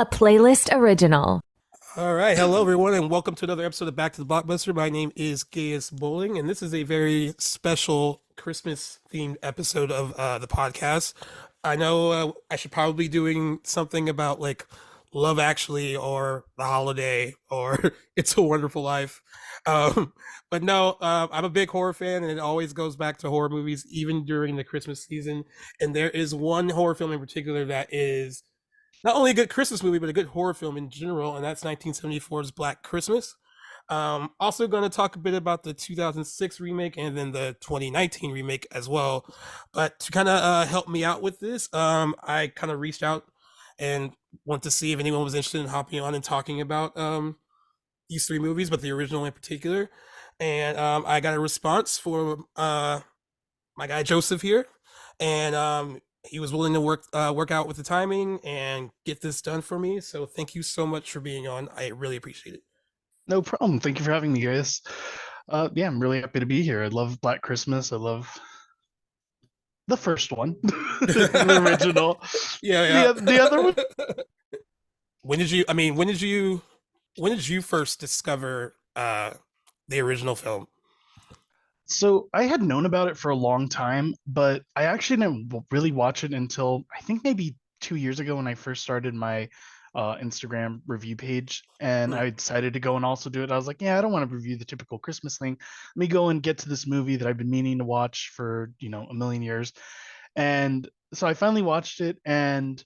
a playlist original. All right, hello everyone, and welcome to another episode of Back to the Blockbuster. My name is Gaius Bowling, and this is a very special Christmas-themed episode of the podcast. I know I should probably be doing something about like Love Actually or The Holiday or It's a Wonderful Life, um, but no, I'm a big horror fan, and it always goes back to horror movies, even during the Christmas season. And there is one horror film in particular that is not only a good Christmas movie, but a good horror film in general, and that's 1974's Black Christmas. Also, going to talk a bit about the 2006 remake and then the 2019 remake as well. But to kind of help me out with this, I kind of reached out and want to see if anyone was interested in hopping on and talking about these three movies, but the original in particular. And I got a response for my guy Joseph here, and he was willing to work out with the timing and get this done for me. So thank you so much for being on. I really appreciate it. No problem. Thank you for having me, guys. Yeah, I'm really happy to be here. I love Black Christmas. I love the first one, the original. Yeah, The other one. yeah. When did you? I mean, when did you first discover the original film? So I had known about it for a long time, but I actually didn't really watch it until I think maybe 2 years ago when I first started my Instagram review page, and Mm, I decided to go and also do it. I was like, yeah, I don't want to review the typical Christmas thing. Let me go and get to this movie that I've been meaning to watch for a million years. And so I finally watched it, and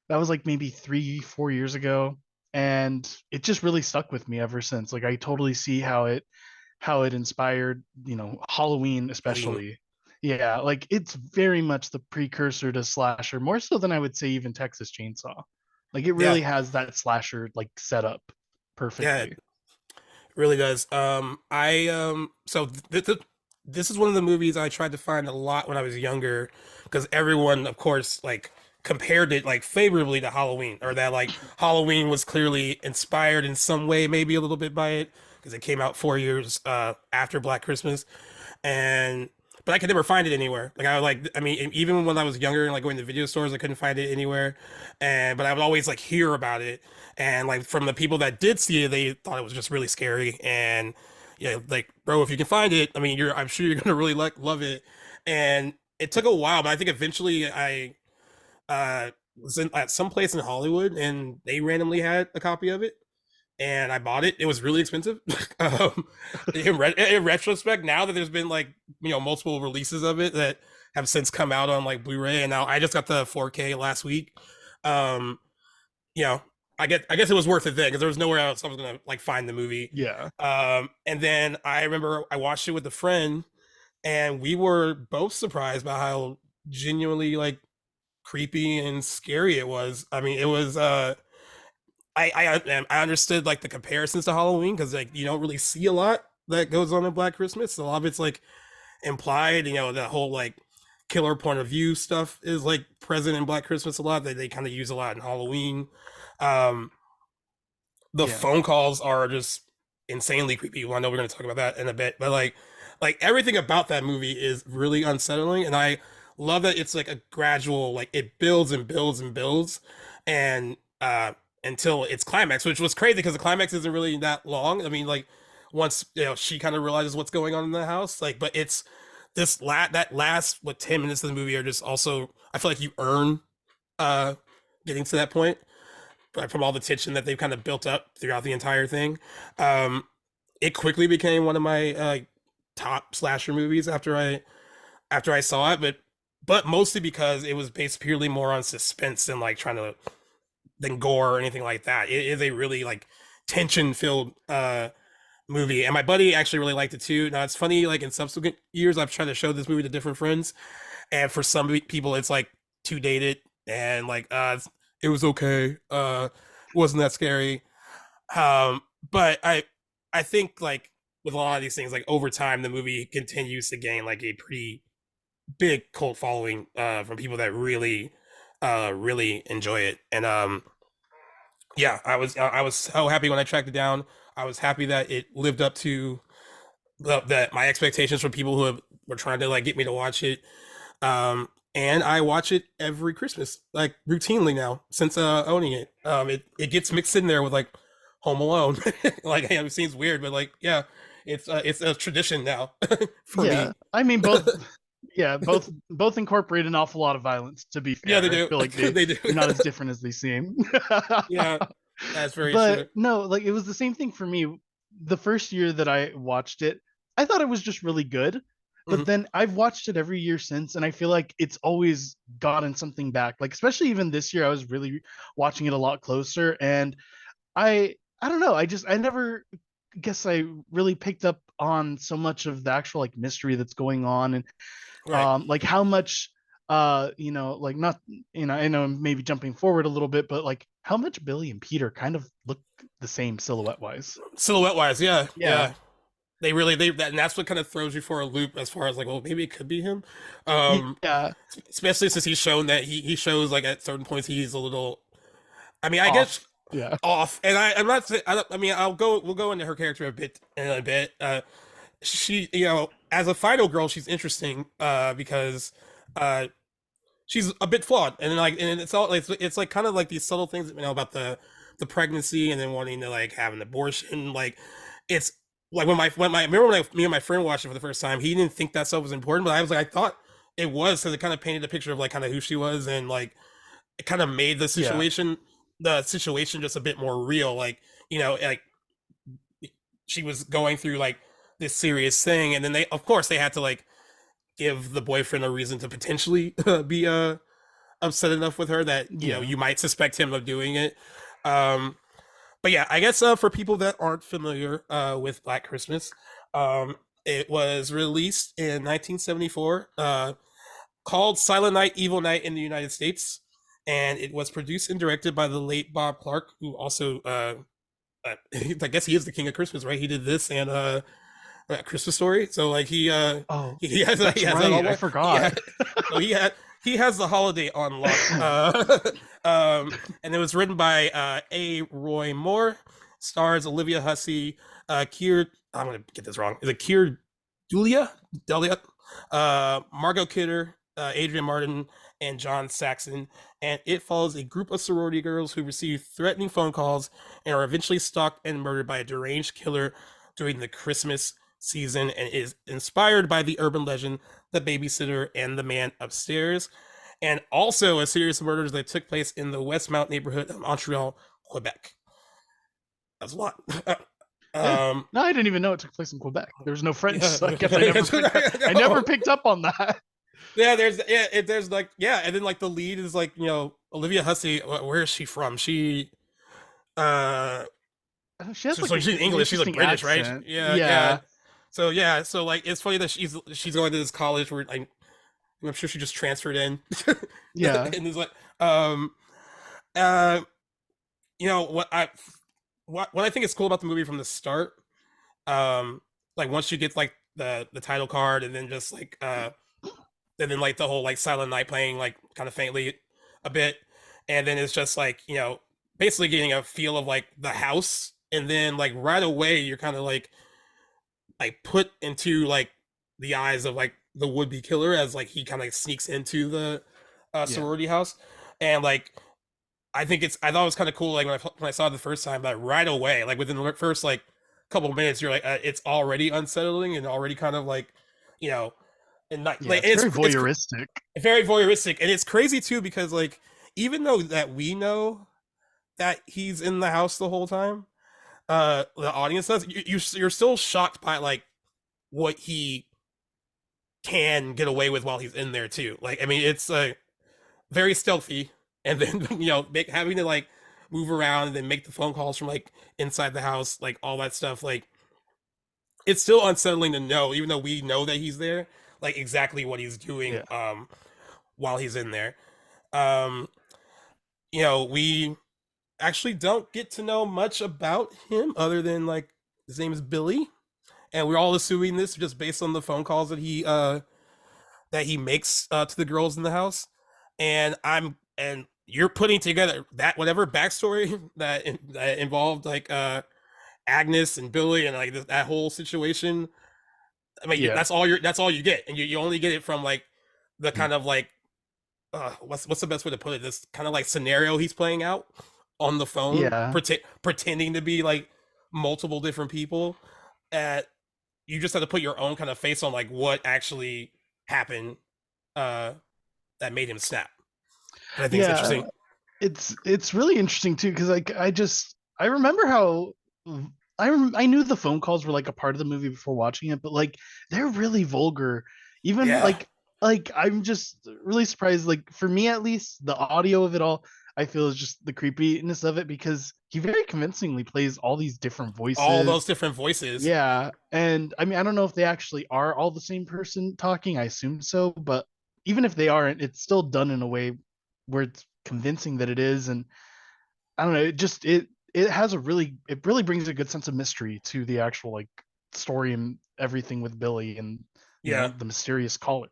that was like maybe 3 4 years ago, and it just really stuck with me ever since. Like I totally see how it inspired Halloween, Halloween. especially. Yeah, like it's very much the precursor to slasher, more so than I would say even Texas Chainsaw. Like it Yeah, really has that slasher like setup yeah, it perfectly. really does. I so this is one of the movies I tried to find a lot when I was younger, because everyone, of course, like compared it like favorably to Halloween, or that like Halloween was clearly inspired in some way, maybe a little bit by it, because it came out 4 years after Black Christmas, and but I could never find it anywhere. Like I mean, even when I was younger and like going to video stores, I couldn't find it anywhere, and but I would always like hear about it, and like from the people that did see it, they thought it was just really scary, and yeah, like bro, if you can find it, I mean, I'm sure you're gonna really like love it, and it took a while, but I think eventually I was at some place in Hollywood, and they randomly had a copy of it, and I bought it. It was really expensive. um, in retrospect, now that there's been like multiple releases of it that have since come out on like Blu-ray, and now I just got the 4K last week. Um, you know, I guess it was worth it then, because there was nowhere else I was gonna like find the movie. Yeah. And then I remember I watched it with a friend, and we were both surprised by how genuinely like creepy and scary it was. I mean, it was I understood like the comparisons to Halloween, because like you don't really see a lot that goes on in Black Christmas. A lot of it's like implied. The whole like killer point of view stuff is like present in Black Christmas a lot. That they kind of use a lot in Halloween. Um, the Yeah. phone calls are just insanely creepy. Well, I know we're going to talk about that in a bit, but like everything about that movie is really unsettling, and I love that it's like a gradual, like it builds and builds and builds, and until its climax, which was crazy because the climax isn't really that long. I mean, like once she kind of realizes what's going on in the house, like, but it's that last what 10 minutes of the movie are just also, I feel like you earn uh getting to that point, from all the tension that they've kind of built up throughout the entire thing. Um, it quickly became one of my top slasher movies after I saw it, but mostly because it was based purely more on suspense than like trying to than gore or anything like that. It is a really like tension filled movie, and my buddy actually really liked it too. Now it's funny, like in subsequent years, I've tried to show this movie to different friends, and for some people, it's like too dated, and like it was okay, wasn't that scary. But I think like with a lot of these things, like over time, the movie continues to gain like a pretty big cult following from people that really enjoy it. And yeah, I was so happy when I tracked it down. I was happy that it lived up to that my expectations from people who were trying to like get me to watch it. and I watch it every Christmas, like routinely now since owning it. It gets mixed in there with like Home Alone. Like, it seems weird, but like, yeah, it's a tradition now for Yeah, me. I mean both. Yeah, both incorporate an awful lot of violence. To be Yeah, they fair, I do. feel like They do. they're not as different as they seem. Yeah, that's very But true. no, like it was the same thing for me. The first year that I watched it, I thought it was just really good. But Hmm. then I've watched it every year since, and I feel like it's always gotten something back. Like especially even this year, I was really watching it a lot closer, and I don't know. I never guess I really picked up on so much of the actual like mystery that's going on, and Right. like how much like not I know I'm maybe jumping forward a little bit, but like how much Billy and Peter kind of look the same silhouette wise. Silhouette wise, yeah, Yeah. yeah. They really and that's what kind of throws you for a loop as far as like, well, maybe it could be him. Um, Yeah. Especially since he's shown that he shows like at certain points he's a little. I mean, I guess Off. Yeah. off, and I'm not. I mean, we'll go into her character a bit in a bit. She, as a final girl, she's interesting. Because uh she's a bit flawed, and then, like, and it's all it's like kind of like these subtle things, about the pregnancy and then wanting to like have an abortion. Like, it's like when I remember when me and my friend watched it for the first time, he didn't think that stuff was important, but I was like, I thought it was, because it kind of painted a picture of like kind of who she was, and like it kind of made Yeah. the situation just a bit more real. Like, like she was going through like this serious thing, and then they, of course, they had to like give the boyfriend a reason to potentially be upset enough with her that Yeah. you might suspect him of doing it. Um, but yeah, I guess for people that aren't familiar with Black Christmas, it was released in 1974, called Silent Night, Evil Night in the United States, and it was produced and directed by the late Bob Clark, who also, I guess he is the king of Christmas, right? He did this and Christmas Story. So like Oh, he has that's he has that all right. I one. He forgot. had so he has the holiday on lock. And it was written by A. Roy Moore, stars Olivia Hussey, Kier. I'm gonna get this wrong. Is it Kier Delia, Margot Kidder, Adrian Martin, and John Saxon. And it follows a group of sorority girls who receive threatening phone calls and are eventually stalked and murdered by a deranged killer during the Christmas season, and is inspired by the urban legend The Babysitter and the Man Upstairs, and also a series of murders that took place in the Westmount neighborhood of Montreal, Quebec. That's a lot. Yeah. um, No, I didn't even know it took place in Quebec. There was no French, yeah, so I guess I never picked up. I I never know. picked up on that. Yeah, there's like, yeah, and then like the lead is like, Olivia Hussey. Where is she from? Uh, She has like so she's an English. She's like interesting British, right? accent. Yeah, yeah. Yeah. So yeah, so like it's funny that she's going to this college where I'm sure she just transferred in, Yeah. and is like, um, uh, what I think is cool about the movie from the start, like once you get like the title card, and then just like and then like the whole like Silent Night playing like kind of faintly a bit, and then it's just like, basically getting a feel of like the house, and then like right away you're kind of like put into like the eyes of like the would be killer, as like he kind of sneaks into the Yeah. sorority house, and like I thought it was kind of cool, like when I saw it the first time, that right away, like within the first like couple of minutes, you're like, it's already unsettling and already kind of like, you know and not Yeah. like, It's very it's voyeuristic. very voyeuristic, and it's crazy too, because like even though that we know that he's in the house the whole time, the audience does, you're still shocked by like what he can get away with while he's in there too. Like, I mean, it's very stealthy, and then having to like move around and then make the phone calls from like inside the house, like all that stuff. Like, it's still unsettling to know, even though we know that he's there, like exactly what he's doing Yeah. while he's in there. Um, we actually don't get to know much about him other than like his name is Billy, and we're all assuming this just based on the phone calls that he makes to the girls in the house. And you're putting together that whatever backstory that involved like Agnes and Billy and like that whole situation. I mean, Yeah. that's all you get, and you only get it from like the kind of like what's the best way to put it? This kind of like scenario he's playing out on the phone, Yeah. pretending to be like multiple different people. At You just have to put your own kind of face on like what actually happened uh, that made him snap. And I think it's Yeah, interesting. it's really interesting too because like I remember how I knew the phone calls were like a part of the movie before watching it, but like they're really vulgar. Even Yeah, like I'm just really surprised. Like for me at least, the audio of it all I feel is just the creepiness of it because he very convincingly plays all these different all voices. those different voices. Yeah, and I mean I don't know if they actually are all the same person talking. I assume so, but even if they aren't, it's still done in a way where it's convincing that it is. And I don't know, it has it really brings a good sense of mystery to the actual like story and everything with Billy and Yeah, the mysterious caller.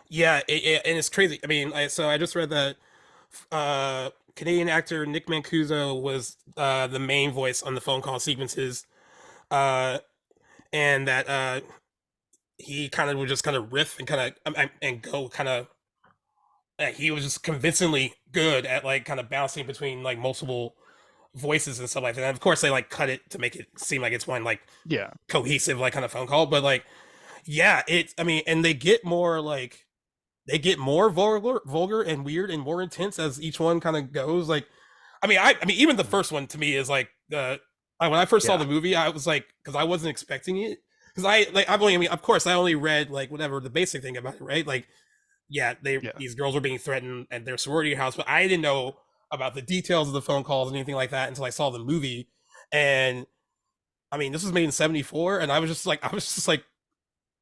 yeah, and it's crazy. I mean, so I just read that Canadian actor Nick Mancuso was the main voice on the phone call sequences, uh, and that he kind of would just kind of riff and kind of and go kind of. He was just convincingly good at like kind of bouncing between like multiple voices and stuff like that. And of course, they like cut it to make it seem like it's one like Yeah, cohesive like kind of phone call. But like, yeah, it's I mean, and they get more vulgar and weird and more intense as each one kind of goes. Like, I mean, even the first one to me is like when I first saw yeah, the movie, I was like, because I wasn't expecting it. Because I've only, I mean, of course, I only read like whatever the basic thing about it, right? Like, yeah, yeah, these girls were being threatened at their sorority house, but I didn't know about the details of the phone calls and anything like that until I saw the movie. And I mean, this was made in '74, and I was just like,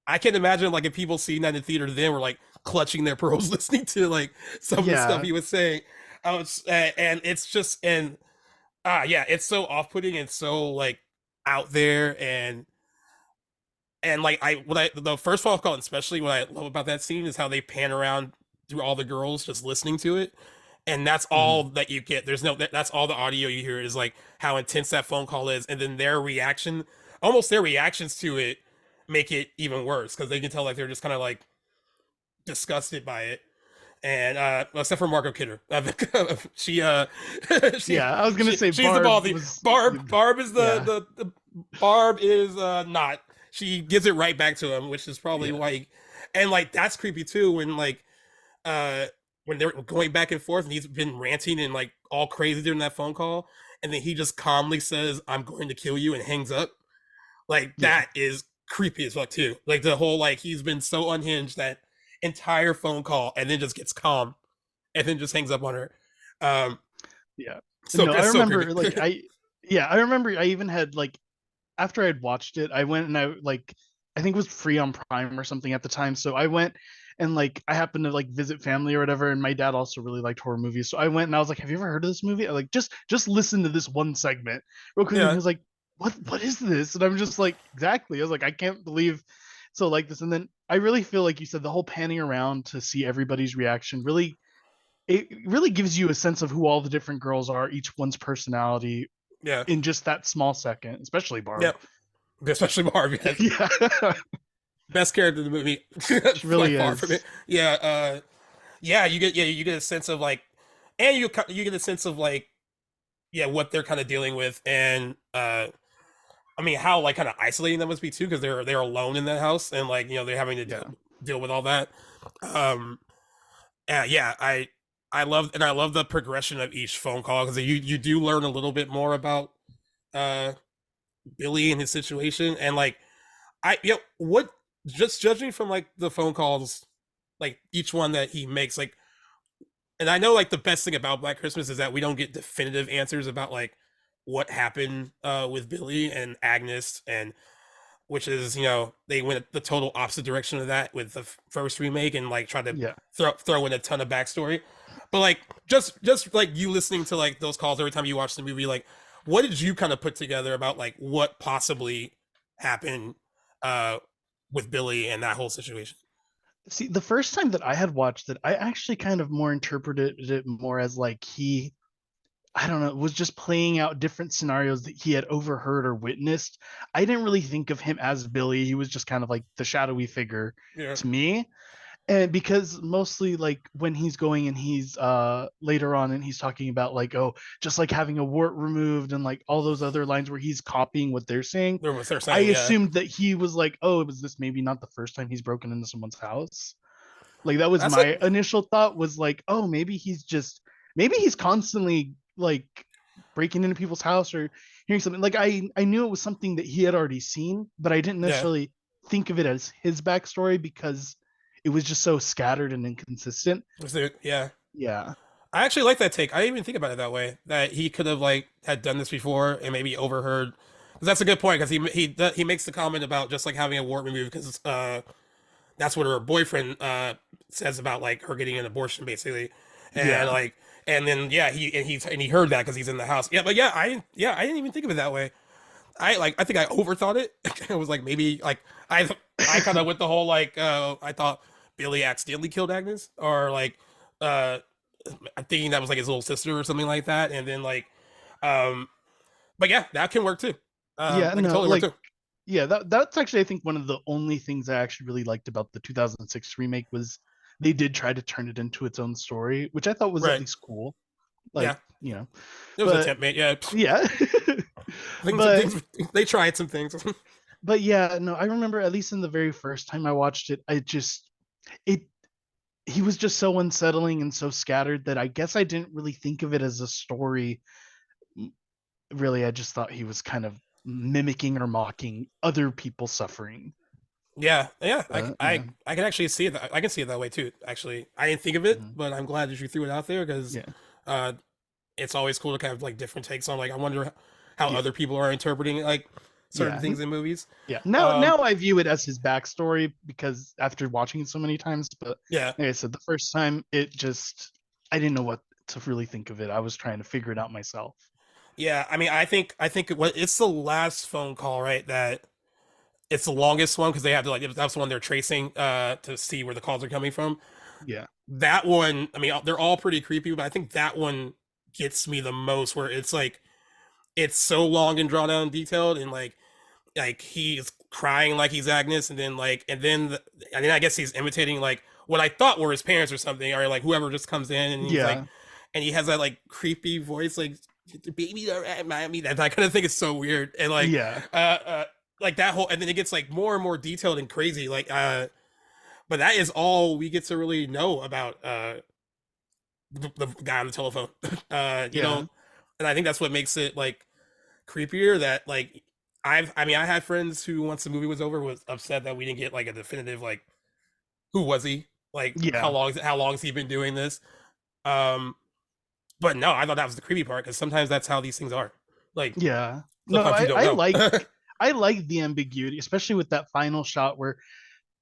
I can't imagine like if people seeing that in the theater then were like clutching their pearls listening to like some of the stuff yeah, he was saying. I was, and it's just and yeah, it's so off putting and so like out there and like I what I the first phone call especially what I love about that scene is how they pan around through all the girls just listening to it, and that's all mhm, that you get. There's no that's all the audio you hear is like how intense that phone call is, and then their reaction, almost their reactions to it, make it even worse because they can tell like they're just kind of like disgusted by it. And well, except for Margot Kidder, she yeah. I was gonna say she's the Barb ballsy. was, Barb is yeah, the Barb is not. She gives it right back to him, which is probably yeah, like, and like that's creepy too uh when they're going back and forth and he's been ranting and like all crazy during that phone call, and then he just calmly says, "I'm going to kill you," and hangs up. Like yeah, that is creepy as fuck too. Like the whole like he's been so unhinged that entire phone call and then just gets calm and then just hangs up on her. Um, yeah. so No, I it's so creepy. remember like yeah, I remember I even had like after I'd watched it, I went and I like I think it was free on Prime or something at the time. So I went and like I happened to like visit family or whatever, and my dad also really liked horror movies. So I went and I was like, "Have you ever heard of this movie?" I like just listen to this one segment real quick. And he Yeah, was like, What is this?" And I'm just like, exactly. I was like, I can't believe so like this. And then I really feel like you said the whole panning around to see everybody's reaction really it really gives you a sense of who all the different girls are, each one's personality yeah, in just that small second, especially yeah. Barb. Especially Marv, yes. Yeah, Best character in the movie she by really far from it. is. Yeah, yeah, you get a sense of like, and you get a sense of like, yeah, what they're kind of dealing with, and I mean how like kind of isolating that must be too, because they're alone in that house, and like they're having to Yeah, deal with all that. Um, yeah, I love the progression of each phone call because you do learn a little bit more about uh Billy and his situation, and like what just judging from like the phone calls, like each one that he makes, like, and I know like the best thing about Black Christmas is that we don't get definitive answers about like what happened with Billy and Agnes, and which is they went the total opposite direction of that with the first remake and like try to yeah. throw in a ton of backstory. But like just like you listening to like those calls every time you watch the movie, like what did you kind of put together about like what possibly happened uh with Billy and that whole situation? See, the first time that I had watched it, I actually kind of more interpreted it more as like I don't know, was just playing out different scenarios that he had overheard or witnessed. I didn't really think of him as Billy. He was just kind of like the shadowy figure Yeah, to me. And because mostly like when he's going and he's later on and he's talking about like, oh, just like having a wart removed and like all those other lines where he's copying what they're saying, They're I saying, yeah. assumed that he was like, oh, was this maybe not the first time he's broken into someone's house? Like that was That's what. my initial thought, was like, oh, maybe he's constantly like breaking into people's house or hearing something. Like I knew it was something that he had already seen, but I didn't Yeah. necessarily think of it as his backstory because it was just so scattered and inconsistent. Yeah. Yeah. I actually like that take. I didn't even think about it that way. That he could have like had done this before and maybe overheard. Because that's a good point. Because he makes the comment about just like having a wart removed because that's what her boyfriend says about like her getting an abortion basically, and Yeah. like and then yeah he heard that because he's in the house. Yeah, but I didn't even think of it that way. I think I overthought it. It was like maybe like I kind of went the whole like I thought Billy accidentally killed Agnes or like uh I'm thinking that was like his little sister or something like that, and then like um but yeah, that can work too. Yeah, That can no, totally work like too. yeah, that's actually I think one of the only things I actually really liked about the 2006 remake was they did try to turn it into its own story, which I thought was at Right. least cool. Yeah. Like, you know. It was an But attempt, mate. Yeah. yeah. but Things they tried some things. but yeah, no, I remember at least in the very first time I watched it, it he was just so unsettling and so scattered that I guess I didn't really think of it as a story. Really, I just thought he was kind of mimicking or mocking other people suffering. Yeah, yeah. But yeah. I can actually see it. I can see it that way too. Actually, I didn't think of it, Mhm. but I'm glad that you threw it out there because Yeah. uh, it's always cool to kind of like different takes on like I wonder how Yeah. other people are interpreting like certain Yeah. things in movies. Yeah. Um, Now I view it as his backstory because after watching it so many times, but yeah, like I said, the first time it just I didn't know what to really think of it. I was trying to figure it out myself. yeah. I mean, I think it's the last phone call, right? That it's the longest one because they have to like that's the one they're tracing to see where the calls are coming from. Yeah. That one, I mean, they're all pretty creepy, but I think that one gets me the most where it's like it's so long and drawn out and detailed and like he's crying like he's Agnes and then and then I guess he's imitating like what I thought were his parents or something or like whoever just comes in and he's like Yeah. and he has that like creepy voice like the baby mommy that kind of thing is so weird and Yeah. like that whole and then it gets like more and more detailed and crazy but that is all we get to really know about the guy on the telephone you Yeah. know and I think that's what makes it like creepier that like I mean I had friends who once the movie was over was upset that we didn't get like a definitive like who was he like Yeah. how long has he been doing this um but no I thought that was the creepy part because sometimes that's how these things are like Yeah. No, sometimes you don't I know like the ambiguity, especially with that final shot where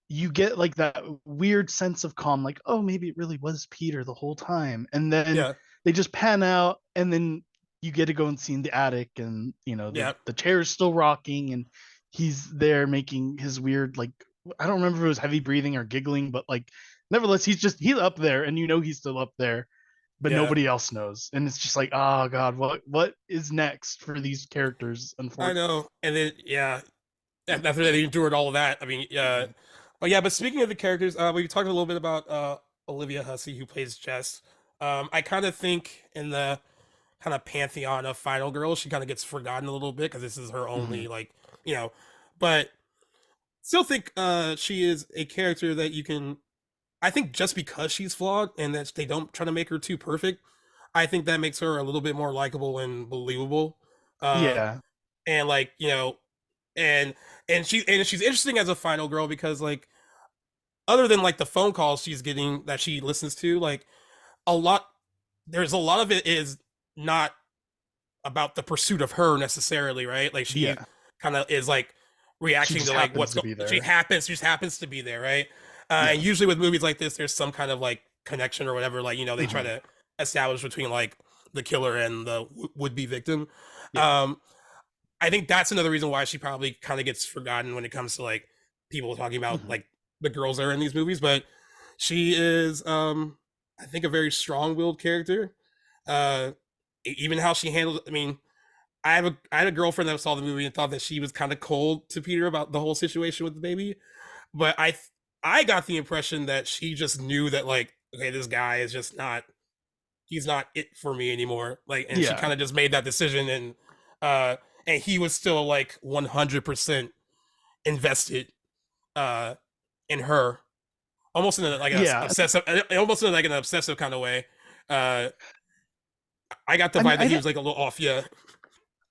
you get like that weird sense of calm, like, oh, maybe it really was Peter the whole time. And then yeah they just pan out, and then you get to go and see in the attic, and yeah the chair is still rocking, and he's there making his weird like I don't remember if it was heavy breathing or giggling, but like nevertheless, he's up there, and he's still up there, but yeah nobody else knows. And it's just like, oh god, what is next for these characters, I unfortunately. know and then yeah after they endured all of that I mean but yeah but speaking of the characters we talked a little bit about Olivia Hussey who plays Jess I kind of think in the kind of pantheon of Final Girl, she kind of gets forgotten a little bit because this is her Hmm. only like you know, but still think she is a character that you can. I think just because she's flawed and that they don't try to make her too perfect, I think that makes her a little bit more likable and believable. Uh, Yeah. and like and and she's interesting as a Final Girl because like other than like the phone calls she's getting that she listens to, like a lot, there's a lot of it is not about the pursuit of her necessarily, right? Like she Yeah. kind of is like She reacting just to like happens what's to going. be She there. happens, just happens to be there, right? And Yeah. usually with movies like this, there's some kind of like connection or whatever. Like they try Hmm. to establish between like the killer and the would be victim. Yeah. Um, I think that's another reason why she probably kind of gets forgotten when it comes to like people talking about Hmm. like the girls that are in these movies. But she is, I think, a very strong-willed character. Uh, even how she handled. I mean, I had a girlfriend that saw the movie and thought that she was kind of cold to Peter about the whole situation with the baby, but I got the impression that she just knew that like, okay, this guy is just not, he's not it for me anymore. Like, and she Yeah, kind of just made that decision, uh and he was still like 100% invested uh in her, almost in a, like a yeah. obsessive, almost in like an obsessive kind of way. Uh I got the I mean, vibe that he was like a little off. Yeah,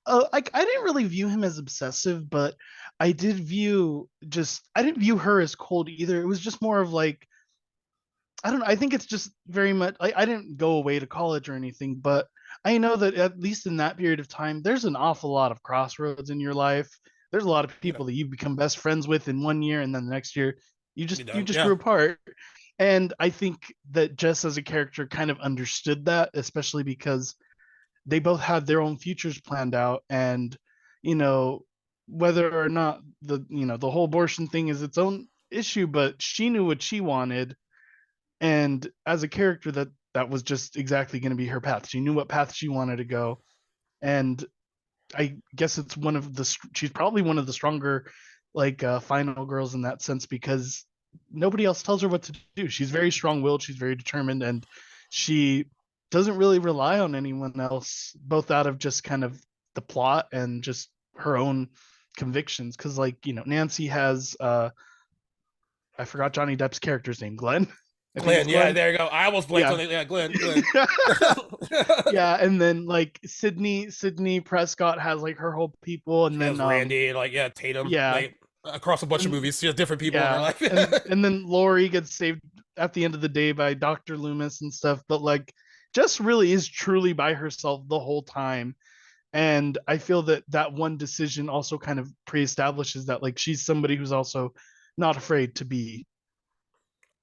I didn't really view him as obsessive, but I didn't view her as cold either. It was just more of like, I don't know. I think it's just very much. I didn't go away to college or anything, but I know that at least in that period of time, there's an awful lot of crossroads in your life. There's a lot of you know, people that you become best friends with in one year, and then the next year you you done. just Yeah, grew apart. And I think that Jess as a character kind of understood that, especially because they both had their own futures planned out, and you know whether or not the whole abortion thing is its own issue, but she knew what she wanted, and as a character that was just exactly going to be her path. She knew what path she wanted to go, and I guess it's one of the she's probably one of the stronger final girls in that sense, because nobody else tells her what to do. She's very strong-willed, she's very determined, and she doesn't really rely on anyone else, both out of just kind of the plot and just her own convictions. Because Nancy has I forgot Johnny Depp's character's name, Glenn. I think it's Glenn. Yeah, Glenn. there you go. I almost blanked Yeah. on it. Yeah, Glenn. Glenn. Yeah, and then like Sydney Prescott has like her whole people, and She has then Randy, like yeah, Tatum, yeah, like across a bunch of and movies. She has different people in her yeah, life. and then Lori gets saved at the end of the day by Dr. Loomis and stuff, but like Jess really is truly by herself the whole time. And I feel that that one decision also kind of pre-establishes that like she's somebody who's also not afraid to be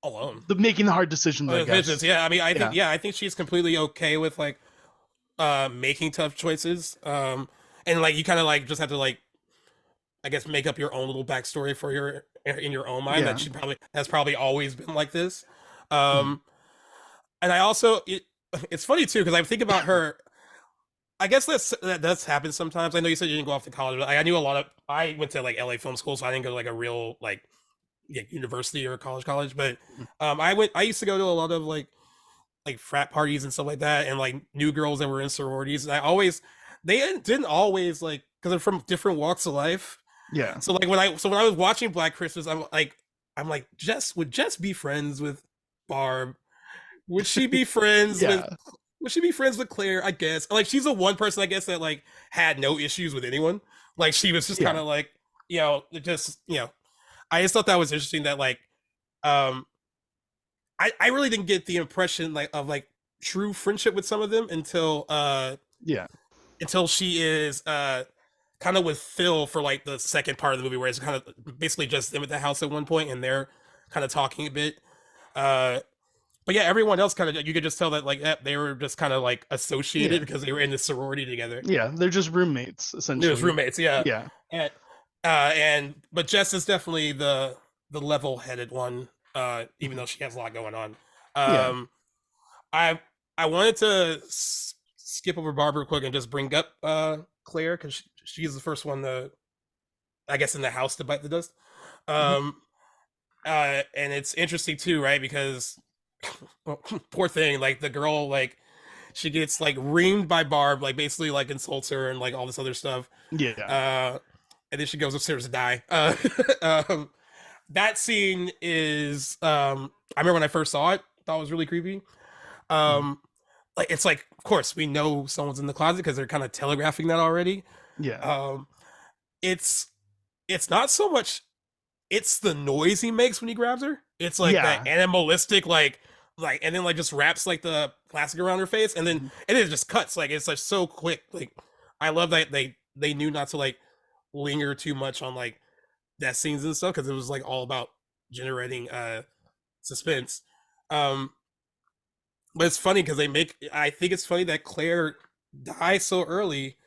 Alone. making the hard decisions, I Visions. guess. Yeah, I mean, Yeah, I think she's completely okay with like making tough choices. And like you kind of like just have to like, I guess, make up your own little backstory for your in your own mind that yeah. she probably has probably always been like this. Mhm. Um, and I also it's funny too because I think about her. I guess that does happen sometimes. I know you said you didn't go off to college, but I knew a lot of. I went to like LA film school, so I didn't go to like a real like, yeah, university or college. But I went. I used to go to a lot of like frat parties and stuff like that, and like new girls that were in sororities. And I always they didn't always like because they're from different walks of life. Yeah. So like when I was watching Black Christmas, I'm like Jess would Jess be friends with Barb? Would she be friends with Yeah. would she be friends with Claire? I guess. Like she's the one person I guess that like had no issues with anyone. Like she was just kind Yeah. of like, just I just thought that was interesting that like um I really didn't get the impression like of like true friendship with some of them Yeah. until she is kind of with Phil for like the second part of the movie where it's kind of basically just them at the house at one point and they're kind of talking a bit. Uh but yeah, everyone else kind of you could just tell that like they were just kind of like associated Yeah. because they were in the sorority together. Yeah. They're just roommates It was essentially. roommates, yeah. Yeah. And but Jess is definitely the level-headed one, even Mhm. though she has a lot going on. Yeah. Um, I I wanted to skip over Barbara quick and just bring up Claire because she's the first one to, I guess, in the house to bite the dust. Mhm. Um, and it's interesting too, right? Because well, poor thing, like the girl, like she gets like reamed by Barb, like basically like insults her and like all this other stuff. Yeah. Uh, and then she goes upstairs to die. Um, that scene is I remember when I first saw it, thought it was really creepy. Mhm. Um, like it's like, of course, we know someone's in the closet because they're kind of telegraphing that already. Yeah. Um, it's it's not so much it's the noise he makes when he grabs her. It's like that Yeah. animalistic, and then like just wraps like the plastic around her face, Mhm. and then it just cuts. Like it's like so quick. Like I love that they knew not to like linger too much on like that scenes and stuff because it was like all about generating suspense. Um, but it's funny because I think it's funny that Claire dies so early,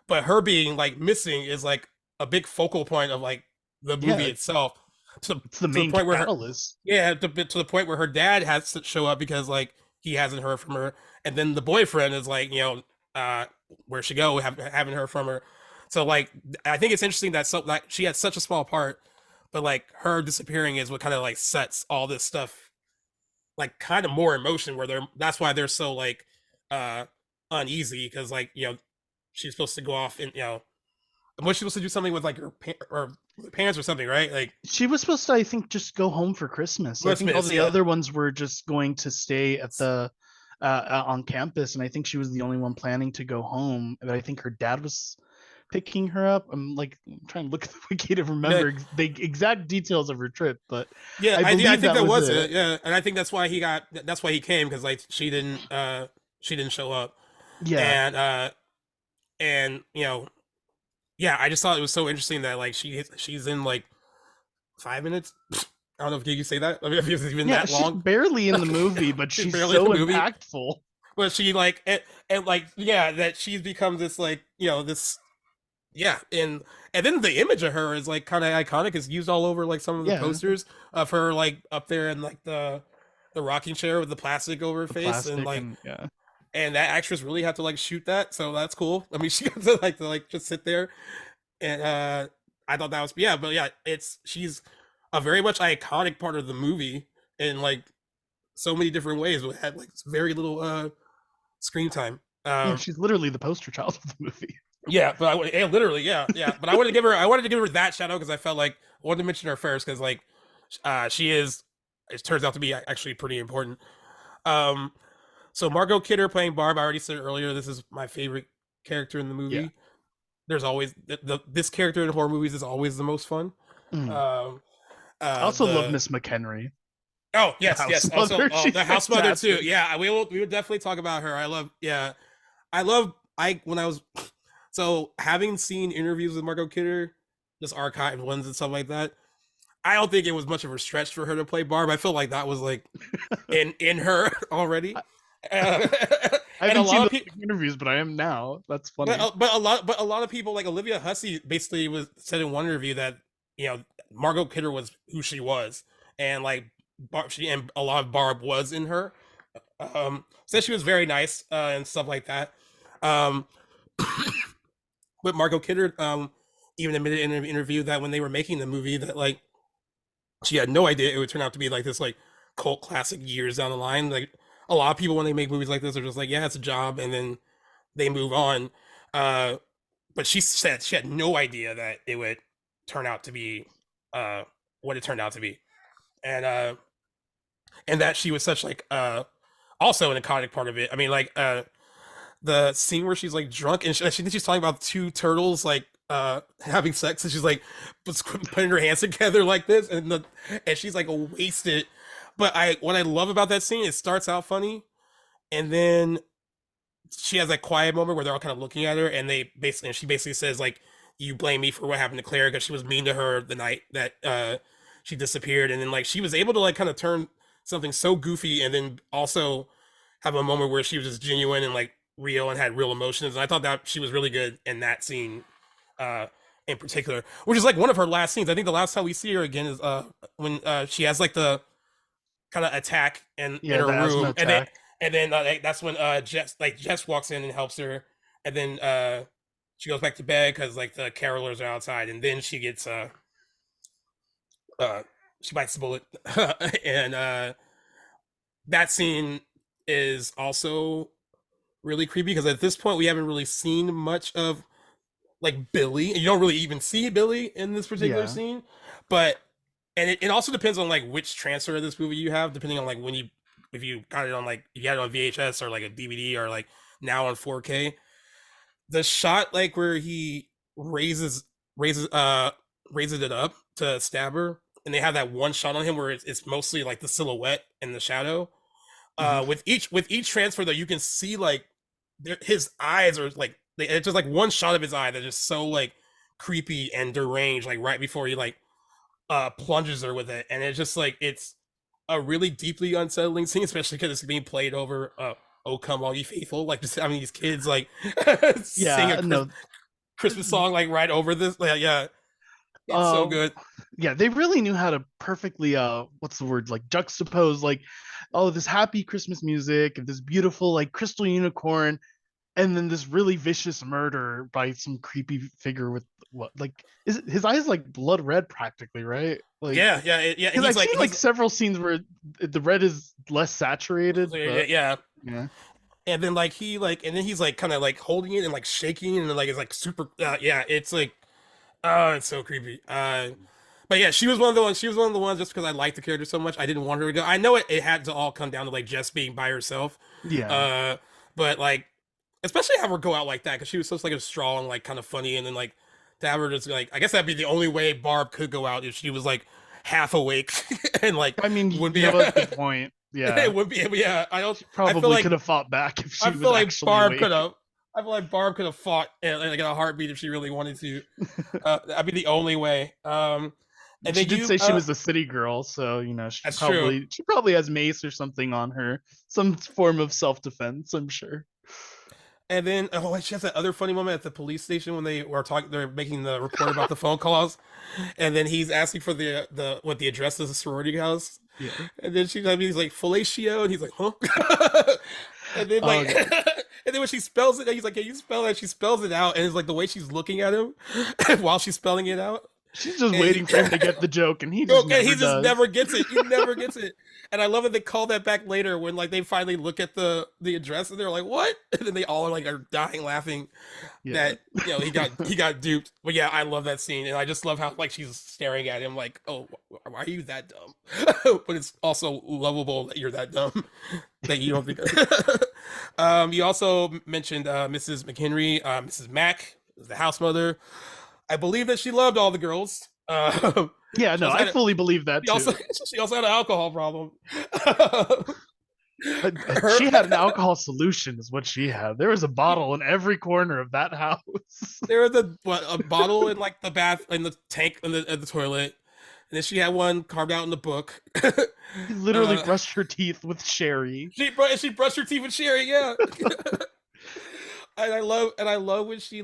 but her being like missing is like a big focal point of like the movie Yeah. itself to, It's the to the main point where her catalyst. yeah to the point where her dad has to show up because like he hasn't heard from her, and then the boyfriend is like uh where'd she go, haven't heard from her. So like I think it's interesting that that she had such a small part, but like her disappearing is what kind of like sets all this stuff like kind of more emotion where they're that's why they're so like uh uneasy because like she's supposed to go off and was she supposed to do something with like her or parents or something, right? Like She was supposed to, I think, just go home for Christmas. I Will think all Smith, the yeah. other ones were just going to stay at the on campus, and I think she was the only one planning to go home. But I think her dad was picking her up. I'm trying to look at the wiki to Yeah, remember the exact details of her trip, but yeah, I I believe think that that was was it. it. Yeah, and I think that's why he came because like she didn't show up, Yeah, and yeah, I just thought it was so interesting that like she's in like 5 minutes. I don't know if you say that. I mean, if it's even yeah, that she's long. barely in the movie, but She's she's barely in so the movie, impactful. but she like and like yeah, that she's become this like this yeah, and then the image of her is like kind of iconic. It's used all over like some of the Yeah, posters of her like up there in like the rocking chair with the plastic over her the face, plastic and yeah. and that actress really had to like shoot that, so that's cool. I mean, she got to like just sit there, and I thought that was yeah, but yeah, it's she's a very much iconic part of the movie in like so many different ways. It had like very little screen time. Yeah, she's literally the poster child of the movie. Yeah, but yeah, literally, yeah, yeah. But I wanted to give her that shadow because I felt like I wanted to mention her first because like, she is. It turns out to be actually pretty important. Um, so Margot Kidder playing Barb. I already said earlier. This is my favorite character in the Yeah. movie. There's always this character in horror movies is always the most fun. Mm. Um, I also love the Miss McHenry, oh the yes, house yes. Also, mother. She's the house mother too. fantastic. Yeah, we would definitely talk about her. I love. Yeah, I love. I when I was so having seen interviews with Margot Kidder, just archived ones and stuff like that. I don't think it was much of a stretch for her to play Barb. I feel like that was like in her already. I, Uh, I and a haven't seen lot of those people, interviews, but I am now. That's funny. but a lot of people like Olivia Hussey basically was said in one interview that Margot Kidder was who she was, and like she and a lot of Barb was in her. Said she was very nice and stuff like that. Um, but Margot Kidder even admitted in an interview that when they were making the movie that like she had no idea it would turn out to be like this like cult classic years down the line. Like a lot of people when they make movies like this are just like, yeah, it's a job, and then they move on. Uh, but she said she had no idea that it would turn out to be uh, what it turned out to be, and that she was such like also an iconic part of it. I mean, like the scene where she's like drunk and she thinks she's talking about two turtles like having sex, and she's like putting her hands together like this, and she's like wasted. But I what I love about that scene, it starts out funny, and then she has that quiet moment where they're all kind of looking at her, and she basically says like, "You blame me for what happened to Claire because she was mean to her the night that she disappeared," and then like she was able to like kind of turn something so goofy, and then also have a moment where she was just genuine and like real and had real emotions. And I thought that she was really good in that scene, uh, in particular, which is like one of her last scenes. I think the last time we see her again is when she has like the kind of attack in Yeah, her the asthma room, attack. and then that's when Jess walks in and helps her, and then she goes back to bed because like the carolers are outside, and then she gets uh she bites the bullet, and that scene is also really creepy because at this point we haven't really seen much of like Billy. You don't really even see Billy in this particular Yeah. scene, but and it also depends on like which transfer of this movie you have, depending on like when you if you got it on like you got it on VHS or like a DVD or like now on 4K. The shot like where he raises raises it up to stab her, and they have that one shot on him where it's mostly like the silhouette and the shadow. Hmm. With each transfer though, you can see like his eyes are like it's just like one shot of his eye that is so like creepy and deranged, like right before he like plunges her with it, and it's just like it's a really deeply unsettling scene, especially because it's being played over "Oh Come All Ye Faithful." Like just having these kids like sing a Yeah, no. Christmas song like right over this. Like, yeah, it's so Uh good. yeah, they really knew how to perfectly what's the word, like juxtapose like, oh, this happy Christmas music, this beautiful like crystal unicorn, and then this really vicious murder by some creepy figure with what, like, is it, his eyes like blood red practically, right? Like, Yeah, and because I've seen like several scenes where the red is less saturated, but yeah, yeah. and then like and then he's like kind of like holding it and like shaking and then like it's like super yeah, it's like oh, it's so creepy. But yeah, she was one of the ones. She was one of the ones just because I liked the character so much. I didn't want her to go. I know it had to all come down to like Jess being by herself. Yeah. Uh, but like, especially have her go out like that because she was such like a strong, like kind of funny, and then like to have her just like I guess that'd be the only way Barb could go out if she was like half awake and like I mean, would be you have a good point. Yeah. it would be yeah. I don't. She I feel probably like could have fought back if I she feel was like actually Barb could awake. have. I feel like Barb could have fought like in a heartbeat if she really wanted to. That'd be the only way. And She then did you say she was a city girl, so you know that's true. she probably has mace or something on her, some form of self defense. I'm sure. And then oh, she has that other funny moment at the police station when they were talking. They're making the report about the phone calls, and then he's asking for the what the address of the sorority house, Yeah. and then he's like fellatio, and he's like huh, and then Oh like. god. And then when she spells it, he's like, "Can you spell it?" She spells it out, and it's like the way she's looking at him while she's spelling it out. She's just And waiting for him to get the joke, and he just okay, never he just does. never gets it. He never gets it. And I love that they call that back later when like they finally look at the address and they're like, "What?" And then they all are like are dying laughing Yeah. that he got duped. But yeah, I love that scene, and I just love how like she's staring at him like, "Oh, why are you that dumb?" But it's also lovable that you're that dumb that you don't think. You also mentioned Mrs. McHenry, Mrs. Mack, the house mother. I believe that she loved all the girls. Yeah, She no, also I had a, fully believe that she also too. she also had an alcohol problem. Her She had an alcohol solution, is what she had. There was a bottle in every corner of that house. there was a bottle in like the bath in the tank in the toilet, and then she had one carved out in the book. She literally uh, brushed her teeth with sherry. she brushed her teeth with Sherry. Yeah, and I love when she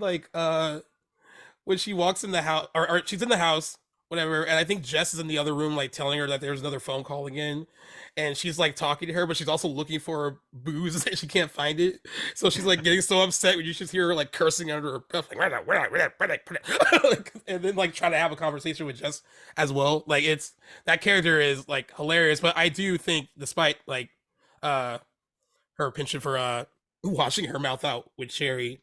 walks in the house or she's in the house whatever and I think Jess is in the other room like telling her that there's another phone call again and she's like talking to her but she's also looking for booze and she can't find it so she's like getting so upset when you just hear her like cursing under her breath like, and then like trying to have a conversation with Jess as well like it's that character is like hilarious but I do think despite like uh her penchant for washing her mouth out with Sherry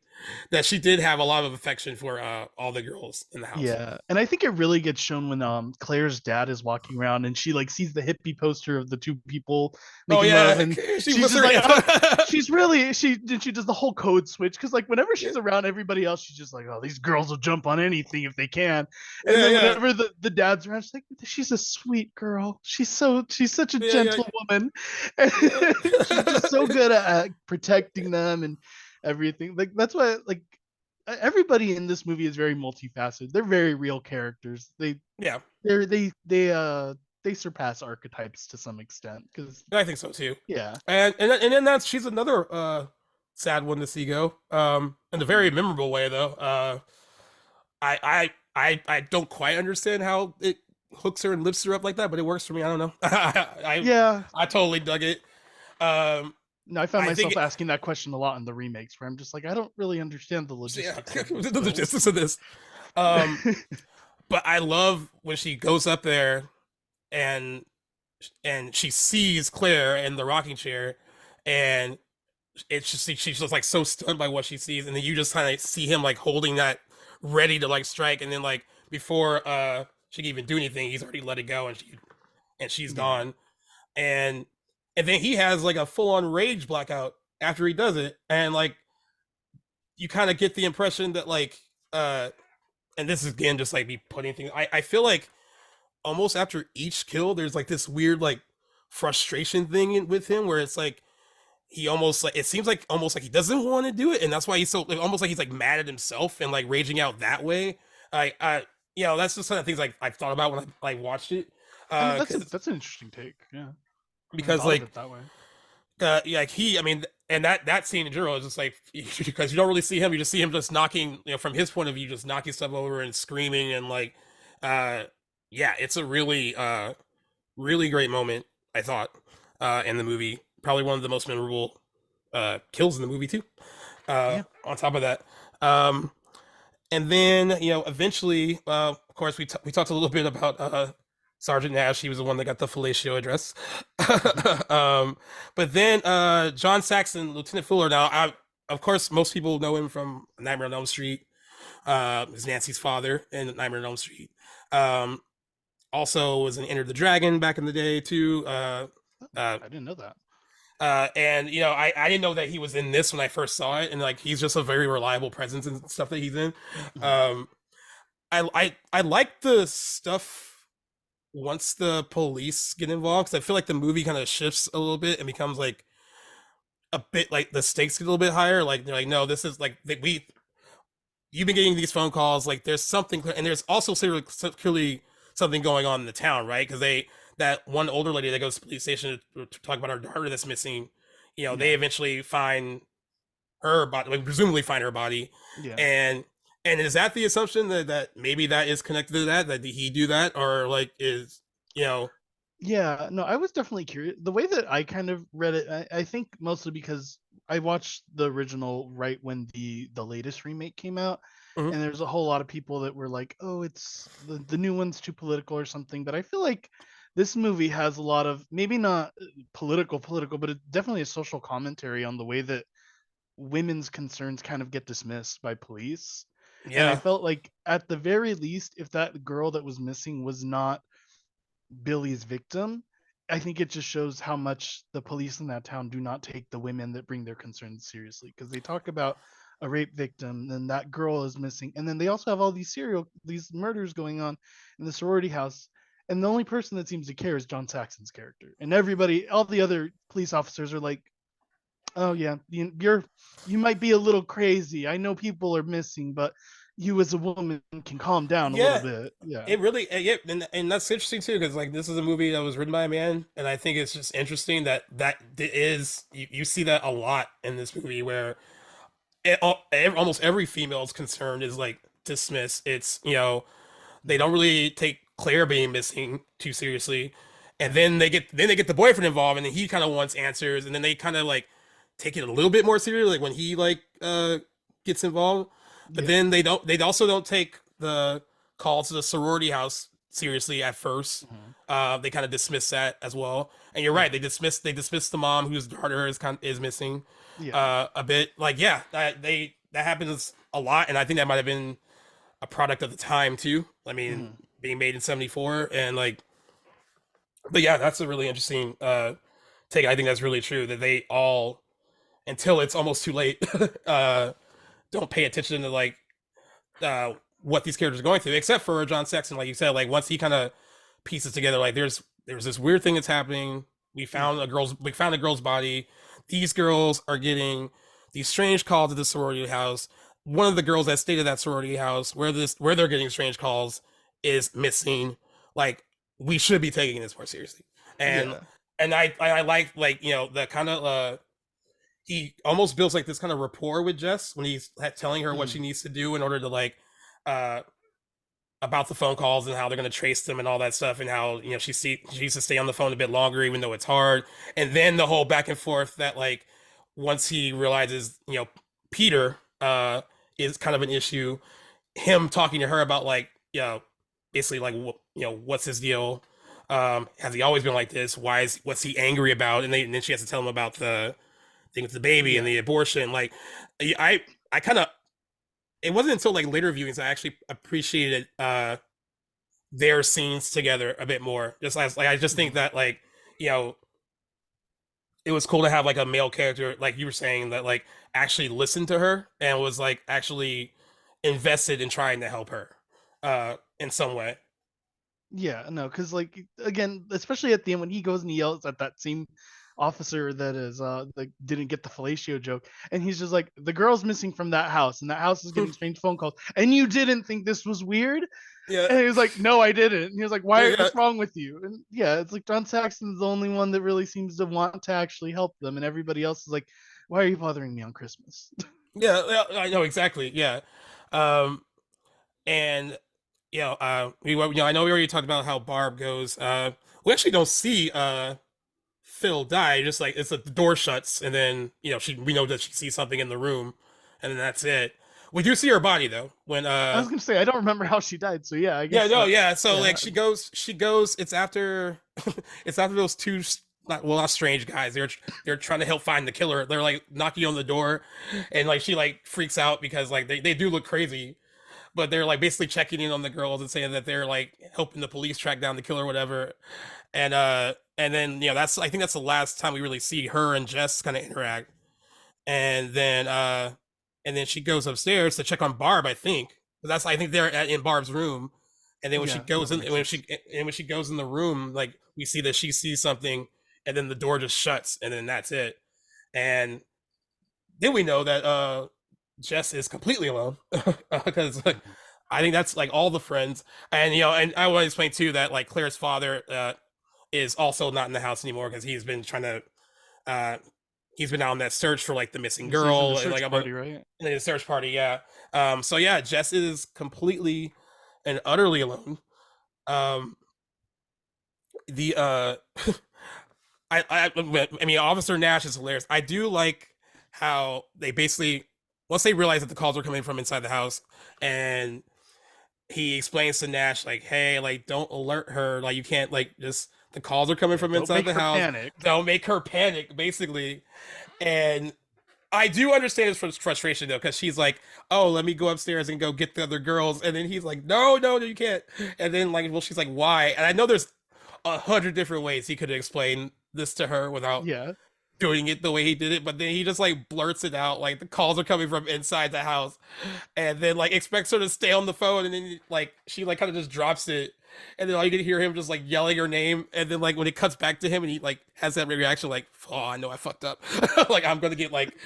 that she did have a lot of affection for all the girls in the house. Yeah, and I think it really gets shown when Claire's dad is walking around and she like sees the hippie poster of the two people Oh making love, yeah, and she she's was just her. like, oh, she's really she does the whole code switch because like whenever Yeah, she's around everybody else, she's just like, oh, these girls will jump on anything if they can, and yeah, then yeah, whenever the dad's around, she's like, she's a sweet girl, she's such a yeah, yeah, gentle woman, and yeah. she's just so good at protecting them and everything. Like that's why like everybody in this movie is very multifaceted. They're very real characters. Yeah, They surpass archetypes to some extent because I think so too. yeah. And then that's she's another sad one to see go. In a Oh very yeah. memorable way though. I don't quite understand how it hooks her and lifts her up like that, but it works for me. I don't know. Yeah. I totally dug it. Um, No, I found I think myself asking that question a lot in the remakes where I'm just like, I don't really understand the yeah, logistics of this, the but logistics of this. Um, but I love when she goes up there and she sees Claire in the rocking chair, and it's just she's just like so stunned by what she sees, and then you just kind of see him like holding that ready to like strike, and then like before she can even do anything, he's already let it go, and she's yeah. gone, and then he has like a full on rage blackout after he does it, and like you kind of get the impression that like and this is again just like me putting things. I feel like almost after each kill, there's like this weird like frustration thing with him where it's like he almost like it seems like almost like he doesn't want to do it, and that's why he's so like, almost like he's like mad at himself and like raging out that way. I that's just kind of things like I've thought about when I like watched it, I mean, because that's an interesting take. Yeah. I never because thought of like it that way. yeah, like he I mean and that scene in general is just like because you don't really see him, you just see him just knocking from his point of view just knocking stuff over and screaming and like uh yeah it's a really really great moment I thought in the movie, probably one of the most memorable kills in the movie too. Yeah. On top of that. Um, and then eventually, of course, we talked a little bit about Sergeant Nash. He was the one that got the fellatio address. Mhm. um, but then John Saxon, Lieutenant Fuller. Now, of course, most people know him from Nightmare on Elm Street. Is Nancy's father in Nightmare on Elm Street. Um, Also was in Enter the Dragon back in the day too. Uh, I didn't know that. and I didn't know that he was in this when I first saw it, and like he's just a very reliable presence and stuff that he's in. Mhm. Um, I like the stuff once the police get involved because I feel like the movie kind of shifts a little bit and becomes like a bit like the stakes get a little bit higher. Like they're like, no, this is like we you've been getting these phone calls. Like there's something, and there's also clearly something going on in the town, right? Because that one older lady that goes to the police station to talk about her daughter that's missing. Yeah. They eventually find her body, like, presumably find her body, Yeah. and is that the assumption that maybe that is connected to that did he do that or like is you know Yeah, no, I was definitely curious. The way that I kind of read it, I think mostly because I watched the original right when the latest remake came out, mhm. and there's a whole lot of people that were like, "Oh, it's the new one's too political or something." But I feel like this movie has a lot of maybe not political, but it's definitely a social commentary on the way that women's concerns kind of get dismissed by police. And I Yeah, felt like at the very least, if that girl that was missing was not Billy's victim, I think it just shows how much the police in that town do not take the women that bring their concerns seriously because they talk about a rape victim and that girl is missing, and then they also have all these murders going on in the sorority house, and the only person that seems to care is John Saxon's character, and everybody, all the other police officers are like, oh yeah, you might be a little crazy, I know people are missing, but you as a woman can calm down a little yeah. bit. Yeah. It really, yeah, and that's interesting too, because like this is a movie that was written by a man, and I think it's just interesting you see that a lot in this movie where almost every female's concern is like dismissed. It's they Mhm. don't really take Claire being missing too seriously, and then they get the boyfriend involved, and then he kind of wants answers, and then they kind of like take it a little bit more seriously, like when he like gets involved, but Yeah. then they also don't take the call to the sorority house seriously at first. Mhm. They kind of dismiss that as well, and you're right. Yeah. They dismiss the mom whose daughter is missing Yeah. a bit. Like yeah, that happens a lot, and I think that might have been a product of the time too. I mean, Mhm. being made in '74, and like, but yeah, that's a really interesting take. I think that's really true that they all, until it's almost too late, uh, don't pay attention to like uh, what these characters are going through, except for John Saxon, like you said, like once he kind of pieces together, like there's this weird thing that's happening. Yeah. We found a girl's body. These girls are getting these strange calls at the sorority house. One of the girls that stayed at that sorority house, where they're getting strange calls, is missing. Like we should be taking this more seriously. And Yeah. I like the kind of he almost builds like this kind of rapport with Jess when he's telling her what she Mhm. needs to do in order to like uh about the phone calls and how they're going to trace them and all that stuff and how she needs to stay on the phone a bit longer even though it's hard, and then the whole back and forth that like once he realizes Peter is kind of an issue, him talking to her about like basically like what's his deal, has he always been like this, what's he angry about, and then she has to tell him about the thing with the baby and Yeah. the abortion. Like I kind of, it wasn't until like later viewings I actually appreciated their scenes together a bit more. Just as like I just think Mhm. that like you know it was cool to have like a male character like you were saying that like actually listened to her and was like actually invested in trying to help her in some way. Yeah, no, because like again, especially at the end when he goes and he yells at that same officer that is like didn't get the fellatio joke, and he's just like, the girl's missing from that house, and that house is getting strange phone calls, and you didn't think this was weird? Yeah, And he was like, no, I didn't. And he was like, yeah, why? yeah, What's wrong with you? And yeah, it's like John Saxon's the only one that really seems to want to actually help them, and everybody else is like, why are you bothering me on Christmas? yeah. I know exactly. Yeah, um, and I know we already talked about how Barb goes. We actually don't see Phil die. Just like it's like the door shuts, and then we know that she sees something in the room. and then that's it. We do see her body though when I was gonna say I don't remember how she died, so yeah, I yeah, guess no, that yeah. So yeah, like she goes. It's after, it's after those two, not strange guys. They're trying to help find the killer. They're like knocking on the door, and like she like freaks out because like they do look crazy, but they're like basically checking in on the girls and saying that they're like helping the police track down the killer or whatever. And then that's I think that's the last time we really see her and Jess kind of interact. And then she goes upstairs to check on Barb, I think. That's I think they're in Barb's room. And then when she yeah, no, goes that in makes when sense. she and when she goes in the room, like we see that she sees something, and then the door just shuts, and then that's it. And then we know that Jess is completely alone because like, Mhm. I think that's like all the friends, and and I want to explain too that like Claire's father is also not in the house anymore because he's been trying to uh he's been on that search for like the missing So he's in the girl and like search I'm a party, right? in the search party, yeah. So yeah, Jess is completely and utterly alone. Um, the I mean, Officer Nash is hilarious. I do like how they basically once they realize that the calls are coming from inside the house, and he explains to Nash like, "Hey, like, don't alert her. Like, you can't like just the calls are coming Yeah, from don't inside make the her house. panic. Don't make her panic." Basically, and I do understand his frustration though, because she's like, "Oh, let me go upstairs and go get the other girls," and then he's like, "No, no, no, you can't." And then like, well, she's like, "Why?" And I know there's 100 different ways he could explain this to her without Yeah, doing it the way he did it, but then he just like blurts it out, like the calls are coming from inside the house, and then like expects her to stay on the phone, and then like she like kind of just drops it, and then all you can hear him just like yelling her name, and then like when it cuts back to him and he like has that reaction like, oh, I know I fucked up. Like I'm gonna get like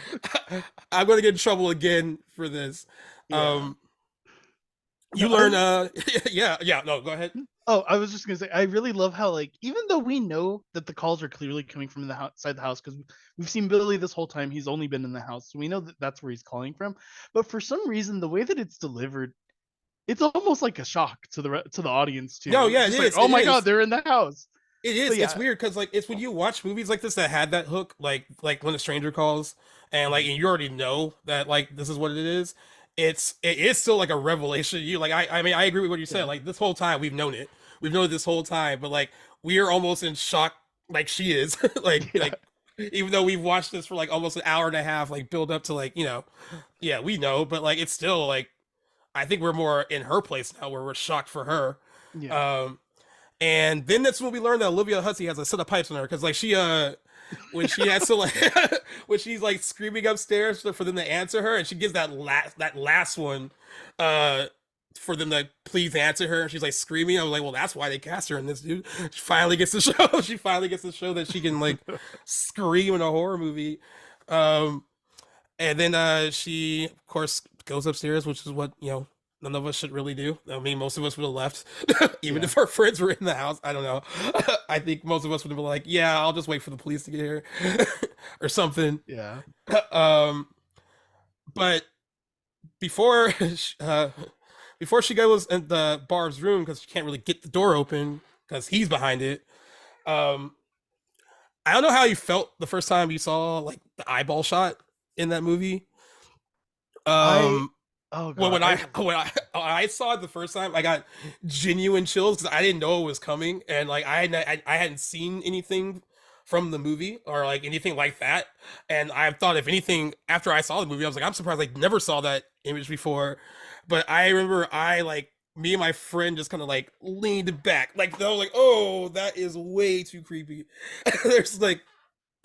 I'm gonna get in trouble again for this. yeah. um No, you learn yeah, yeah, no, go ahead. oh, I was just gonna say, I really love how, like, even though we know that the calls are clearly coming from the outside the house, because we've seen Billy this whole time, he's only been in the house, so we know that that's where he's calling from. But for some reason, the way that it's delivered, it's almost like a shock to to the audience No, too. It's yeah, it just like, is, oh it my god, is. they're in the house. It So is. It's yeah, weird because like it's when you watch movies like this that had that hook, like when a stranger calls, and like mhm, and you already know that like this is what it is. It is still like a revelation. You like I mean I agree with what you said. yeah, Like this whole time we've known it. We've known it this whole time, but like we are almost in shock like she is. yeah, like even though we've watched this for like almost an hour and a half, like build up to like, yeah, we know, but like it's still like I think we're more in her place now where we're shocked for her. yeah. Um and then that's when we learned that Olivia Hussey has a set of pipes in her because like she when she has to like when she's like screaming upstairs for them to answer her, and she gives that last one uh for them to please answer her, and she's like screaming. I was like, well, that's why they cast her in this, dude. She finally gets to show she finally gets to show that she can like scream in a horror movie. um and then she of course goes upstairs, which is what none of us should really do. I mean, most of us would have left, even Yeah, if our friends were in the house. I don't know. I think most of us would have been like, "Yeah, I'll just wait for the police to get here," or something. yeah. um, but before uh, before she goes in the Barb's room because she can't really get the door open because he's behind it. Um, I don't know how you felt the first time you saw like the eyeball shot in that movie. I Um, oh Well, god, when I when I saw it the first time, I got genuine chills because I didn't know it was coming, and like I hadn't seen anything from the movie or like anything like that, and I thought if anything after I saw the movie, I was like, I'm surprised I never saw that image before. But I remember I like me and my friend just kind of like leaned back, like they were like, oh, that is way too creepy. There's like,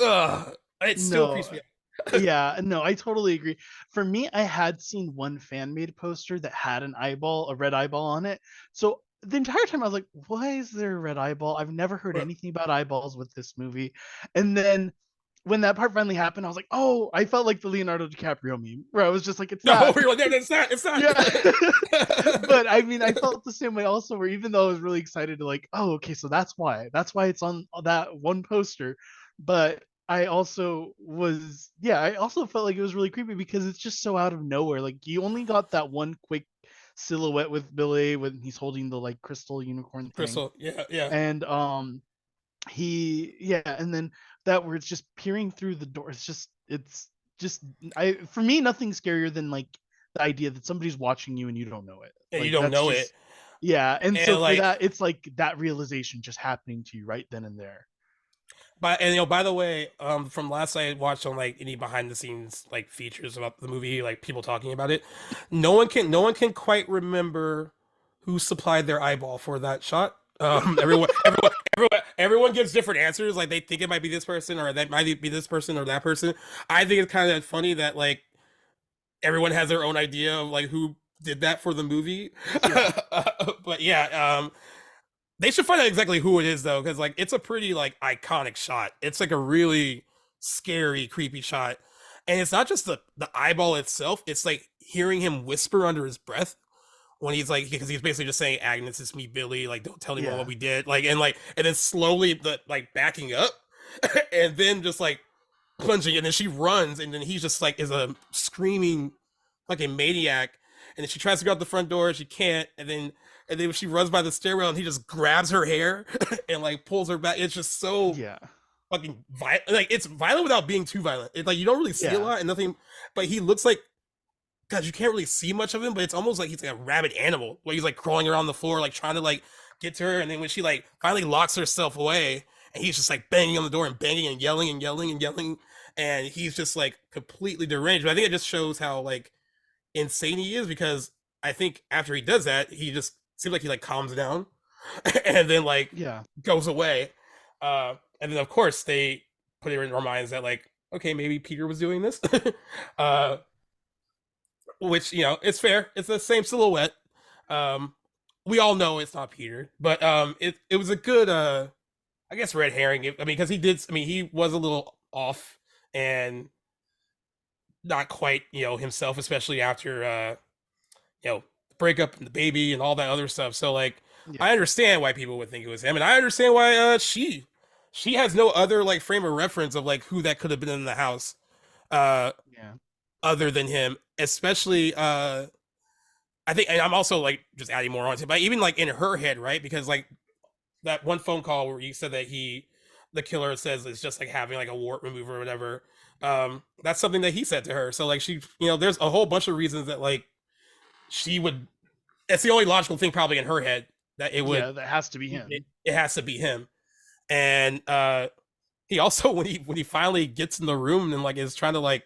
ugh, it still no. creeps me out. Yeah, no, I totally agree. For me, I had seen one fan made poster that had an eyeball, a red eyeball on it. So the entire time I was like, why is there a red eyeball? I've never heard anything about eyeballs with this movie. And then when that part finally happened, I was like, oh, I felt like the Leonardo DiCaprio meme where I was just like, it's No, that. we were like, no, it's not, it's not. Yeah. But I mean, I felt the same way also, where even though I was really excited to like, oh, okay, so that's why. That's why it's on that one poster. But I also was, yeah, I also felt like it was really creepy because it's just so out of nowhere. Like you only got that one quick silhouette with Billy when he's holding the like crystal unicorn thing. Crystal, yeah, yeah. And he yeah, and then that where it's just peering through the door. It's just I for me nothing's scarier than like the idea that somebody's watching you and you don't know it. and you Like don't that's know it. just yeah. And so And for like, that, it's like that realization just happening to you right then and there. by the way, from last I watched on like any behind the scenes like features about the movie, like people talking about it, no one can quite remember who supplied their eyeball for that shot. Everyone gives different answers. Like they think it might be this person, or that might be this person, or that person. I think it's kind of funny that like everyone has their own idea of like who did that for the movie. Yeah. But yeah, they should find out exactly who it is though, because like it's a pretty like iconic shot. It's like a really scary, creepy shot, and it's not just the eyeball itself. It's like hearing him whisper under his breath when he's like, because he's basically just saying, "Agnes, it's me, Billy. Like, don't tell anyone what Yeah. we did." And then slowly the like backing up, and then just like plunging, and then she runs, and then he's just like is a screaming like a maniac, and then she tries to go out the front door, she can't, and then she runs by the stairwell, and he just grabs her hair and like pulls her back. It's just so Yeah. fucking violent. Like it's violent without being too violent. It's like you don't really see a Yeah. lot and nothing, but he looks like God. You can't really see much of him, but it's almost like he's like a rabid animal, where he's like crawling around the floor, like trying to like get to her, and then when she like finally locks herself away, and he's just like banging on the door and banging and yelling and yelling and yelling, and he's just like completely deranged. But I think it just shows how like insane he is, because I think after he does that, he just seems like he like calms down and then like Yeah. goes away. And then of course they put it in our minds that like, okay, maybe Peter was doing this. uh, which, you know, it's fair. It's the same silhouette. Um, we all know it's not Peter, but it was a good I guess red herring. I mean, because he did. I mean, he was a little off and not quite, you know, himself, especially after you know, breakup and the baby and all that other stuff. So like, Yeah. I understand why people would think it was him, and I understand why she has no other like frame of reference of like who that could have been in the house, uh, Yeah. other than him. Especially, I think, and I'm also like just adding more on to it, but even like in her head, right? Because like that one phone call where you said that the killer says it's just like having like a wart remover or whatever. That's something that he said to her. So like she, you know, there's a whole bunch of reasons that like she would, it's the only logical thing probably in her head that Yeah. That has to be him. it has to be him. And he also when he finally gets in the room and like is trying to like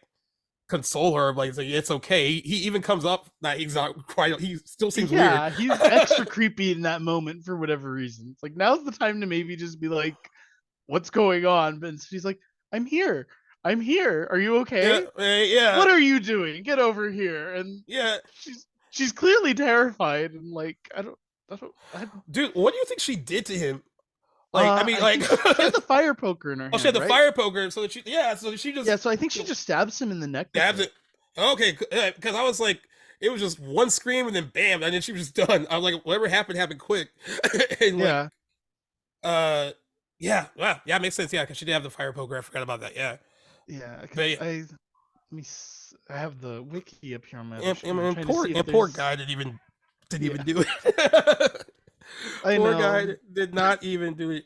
console her, like it's okay. He even comes up that he's not quite, he still seems weird. Yeah, he's extra creepy in that moment for whatever reason. It's like now's the time to maybe just be like, "What's going on?" But she's like, "I'm here. I'm here. Are you Yeah, okay? yeah, What are you doing? Get over here!" And yeah. she's clearly terrified and like I don't. Dude, what do you think she did to him? Like, I mean, I like, think she had the fire poker in her oh, she had hand, the right? fire poker, so that she, yeah, so she Yeah, just, so I think you she know, just stabs him in the neck with stabs it. it. Okay, because I was like, it was just one scream and then bam, and then she was just done. I was like, whatever happened happened quick, and like, Yeah, uh, yeah, wow, yeah, it makes sense. Yeah, because she did have the fire poker. I forgot about that. Yeah, yeah. but Because yeah, I have the wiki up here on my other screen. I'm and trying to see if poor there's guy didn't yeah. even do it. I Poor know. guy did not even do it.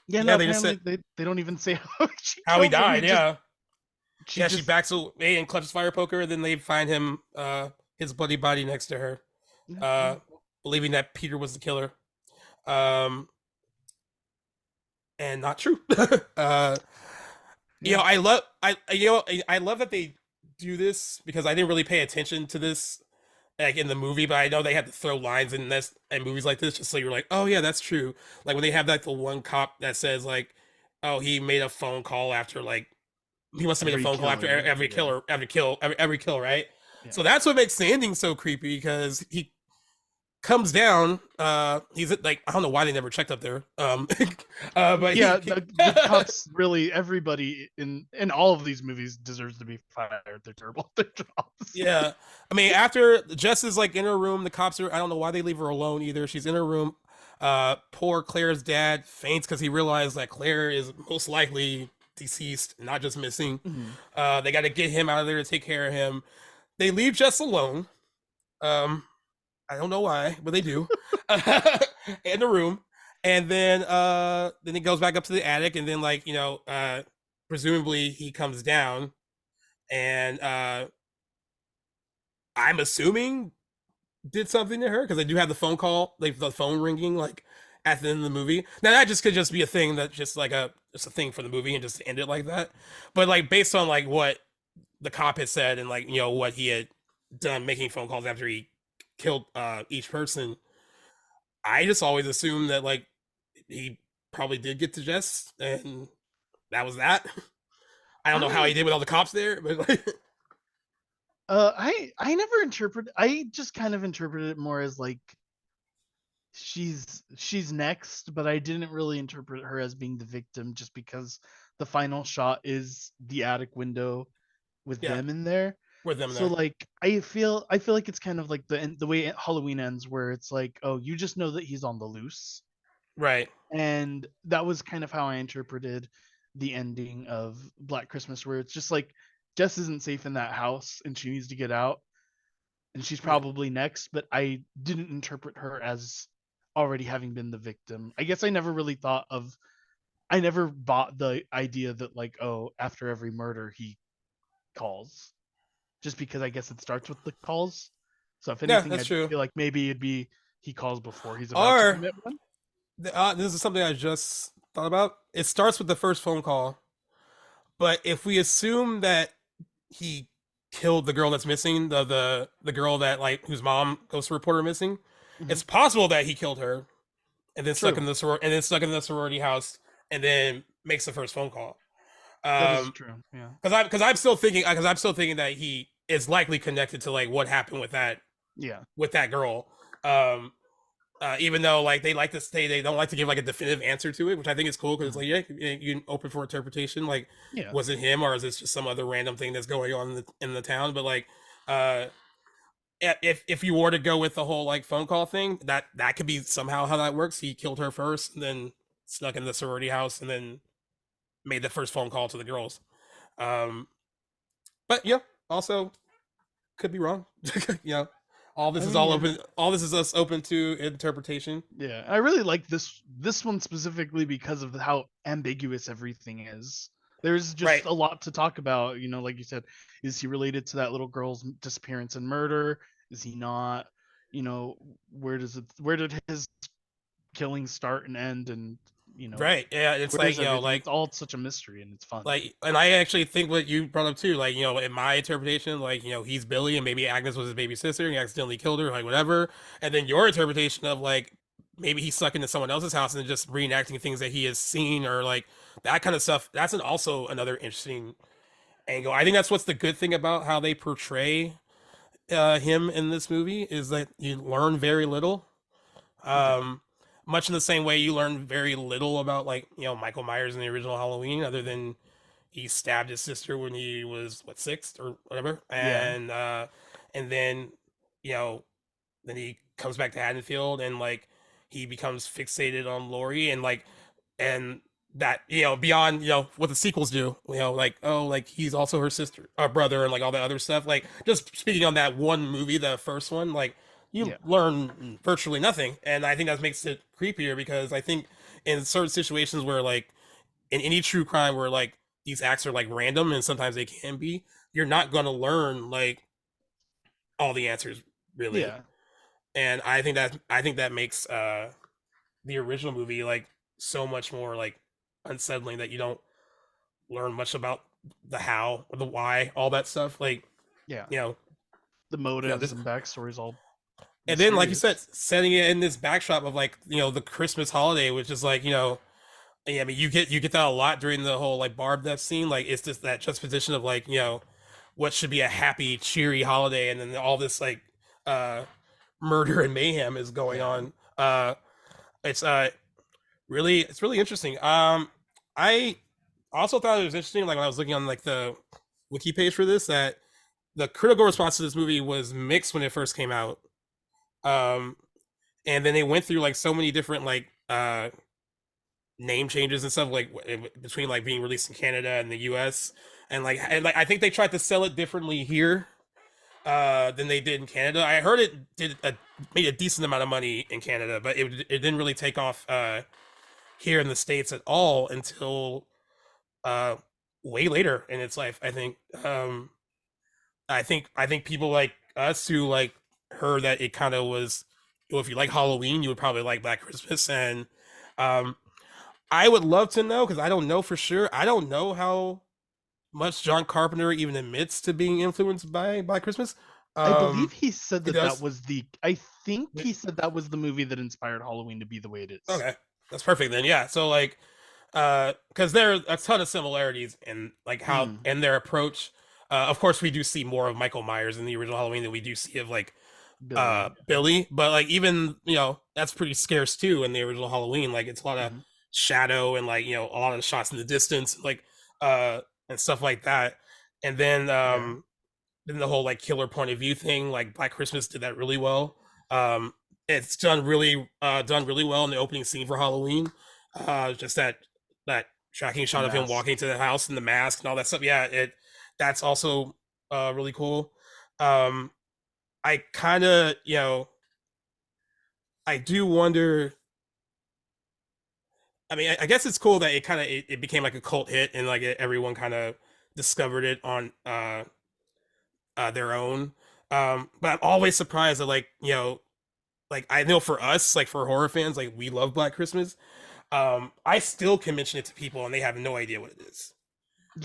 Yeah, no, Yeah, they just said apparently they don't even say how she how he kills him. died. Yeah, She yeah, she just backs away and clutches fire poker, and then they find him, his bloody body next to her, yeah, uh, well, believing that Peter was the killer. Um, and not true. uh, you yeah. know, I love that they do this, because I didn't really pay attention to this like in the movie, but I know they had to throw lines in this and movies like this just so you're like, oh yeah, that's true. Like when they have like the one cop that says like, oh, he made a phone call after like he must have made a Every phone call after killing. every Yeah, killer, every kill, right? yeah, So that's what makes the ending so creepy, because he comes down. He's like, I don't know why they never checked up there. But yeah. he, The cops really everybody in all of these movies deserves to be fired. They're terrible at their jobs. yeah. I mean, after Jess is like in her room, the cops are. I don't know why they leave her alone either. She's in her room. Poor Claire's dad faints because he realized that Claire is most likely deceased, not just missing. Mhm. They got to get him out of there to take care of him. They leave Jess alone. Um, I don't know why, but they do. In the room, and then he goes back up to the attic, and then like, you know, presumably he comes down, and I'm assuming did something to her because I do have the phone call, like the phone ringing, like at the end of the movie. Now that just could just be a thing that just like a just a thing for the movie and just end it like that. But like based on like what the cop had said and like what he had done making phone calls after he killed each person, I just always assumed that like he probably did get to Jess and that was that. I don't know how he I did with all the cops there, but like, I never interpret. I just kind of interpreted it more as like she's next, but I didn't really interpret her as being the victim just because the final shot is the attic window with yeah, them in there. with them So there, like I feel like it's kind of like the way Halloween ends where it's like, oh, you just know that he's on the loose. right? And that was kind of how I interpreted the ending of Black Christmas, where it's just like Jess isn't safe in that house and she needs to get out and she's Yeah, probably next, but I didn't interpret her as already having been the victim. I guess I never bought the idea that like, oh, after every murder he calls. Just because I guess it starts with the calls. So if yeah, anything, I that's true. feel like maybe it'd be he calls before he's about to Or commit one. this is something I just thought about. It starts with the first phone call, but if we assume that he killed the girl that's missing, the girl that like whose mom goes to report her missing, Hmm. it's possible that he killed her and then True. stuck in the sorority house and then makes the first phone call. That is Um, true. Yeah. because I'm still thinking that he is likely connected to like what happened Yeah. with that girl. Um, even though like they like to say they don't like to give like a definitive answer to it, which I think is cool because it's Hmm. like yeah, you can open for interpretation. Like, Yeah. was it him or is this just some other random thing that's going on in the town? But like, uh, if you were to go with the whole like phone call thing, that could be somehow how that works. He killed her first, and then snuck in the sorority house, and then made the first phone call to the girls. Um, but yeah, also could be wrong. you know, all this I is mean, all yeah. open. All this is us open to interpretation. Yeah. I really like this one specifically because of how ambiguous everything is. There's Right, just a lot to talk about. Like you said, is he related to that little girl's disappearance and murder? Is he not? You know, where did his killing start and end? And you know, right. Yeah, it's where like is everything? It's all such a mystery and it's fun. and I actually think what you brought up too, like in my interpretation, like he's Billy and maybe Agnes was his baby sister and he accidentally killed her, like whatever. And then your interpretation of like maybe he stuck into someone else's house and just reenacting things that he has seen or like that kind of stuff. That's also another interesting angle. I think that's what's the good thing about how they portray him in this movie is that you learn very little. Yeah. Um, much in the same way you learn very little about like Michael Myers in the original Halloween, other than he stabbed his sister when he was what 6 or whatever, Yeah. and then you know then he comes back to Haddonfield and like he becomes fixated on Lori and like and that beyond what the sequels do, like oh like he's also her sister brother and like all that other stuff, like just speaking on that one movie, the first one, like you Yeah. learn virtually nothing, and I think that makes it creepier because I think in certain situations where like in any true crime where like these acts are like random and sometimes they can be, you're not gonna learn like all the answers really, Yeah. and I think that makes the original movie like so much more like unsettling that you don't learn much about the how or the why, all that stuff. Like, Yeah. you know, The motives this, and backstories all and then like you said, mysterious. setting it in this backdrop of like the Christmas holiday, which is like yeah, I mean you get that a lot during the whole like Barb death scene. Like it's just that juxtaposition of like what should be a happy, cheery holiday, and then all this like uh murder and mayhem is going Yeah. on. It's it's really interesting. I also thought it was interesting, like when I was looking on like the wiki page for this, that the critical response to this movie was mixed when it first came out. Um, and then they went through like so many different like name changes and stuff like between like being released in Canada and the U.S. And I think they tried to sell it differently here than they did in Canada. I heard it made a decent amount of money in Canada, but it didn't really take off here in the States at all until uh way later in its life. I think people like us who like heard that it kind of was. Well, if you like Halloween, you would probably like Black Christmas, and um, I would love to know because I don't know for sure. I don't know how much John Carpenter even admits to being influenced by Black Christmas. I believe Um, he said he that that does. was the. I think he said that was the movie that inspired Halloween to be the way it is. Okay, that's perfect then. Yeah. So like, because there are a ton of similarities in like how Mm, in their approach. Of course, we do see more of Michael Myers in the original Halloween than we do see of like Billy. Billy, but like even that's pretty scarce too in the original Halloween. Like it's a lot of Hmm. shadow and like a lot of shots in the distance, like uh and stuff like that. And Yeah. then the whole like killer point of view thing, like Black Christmas did that really well. Um, it's done really well in the opening scene for Halloween. Just that tracking The shot of him mask. walking to the house and the mask and all that stuff. Yeah, that's also really cool. Um, I kind of I do wonder. I mean, I guess it's cool that it became like a cult hit and like everyone kind of discovered it on their own. But I'm always surprised that like I know for us, like for horror fans, like we love Black Christmas. I still can mention it to people and they have no idea what it is.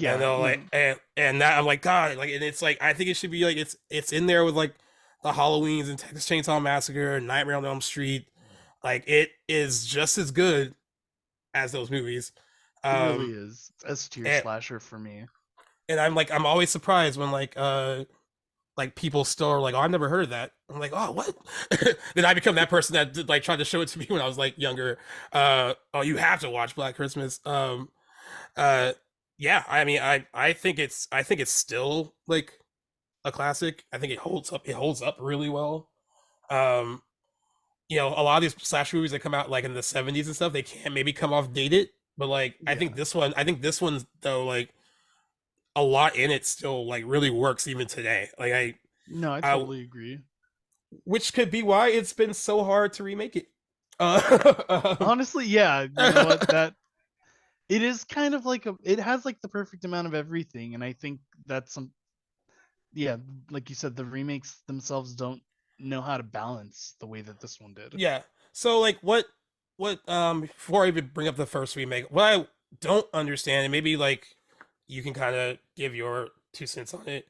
And Yeah. they'll like No. and that I'm like God, like and it's like I think it should be like it's in there with like the Halloweens and Texas Chainsaw Massacre, Nightmare on Elm Street. Like it is just as good as those movies. It really Um is. It's S tier and, slasher for me. and I'm always surprised when like people still are like, oh, I've never heard of that. I'm like, oh, what? Then I become that person that did, like tried to show it to me when I was like younger. Oh, you have to watch Black Christmas. Uh, yeah, I mean, I think it's still like a classic. I think it holds up. It holds up really well. Um, a lot of these slash movies that come out like in the '70s and stuff, they can maybe come off dated, but like Yeah. I think this one though, like a lot in it still like really works even today. Like No, I I totally agree. which could be why it's been so hard to remake it. Um, Honestly, yeah, you know what? That it is kind of like it has like the perfect amount of everything, and I think that's some yeah, like you said, the remakes themselves don't know how to balance the way that this one did. yeah. So like what before I even bring up the first remake, what I don't understand, and maybe like you can kind of give your 2 cents on it.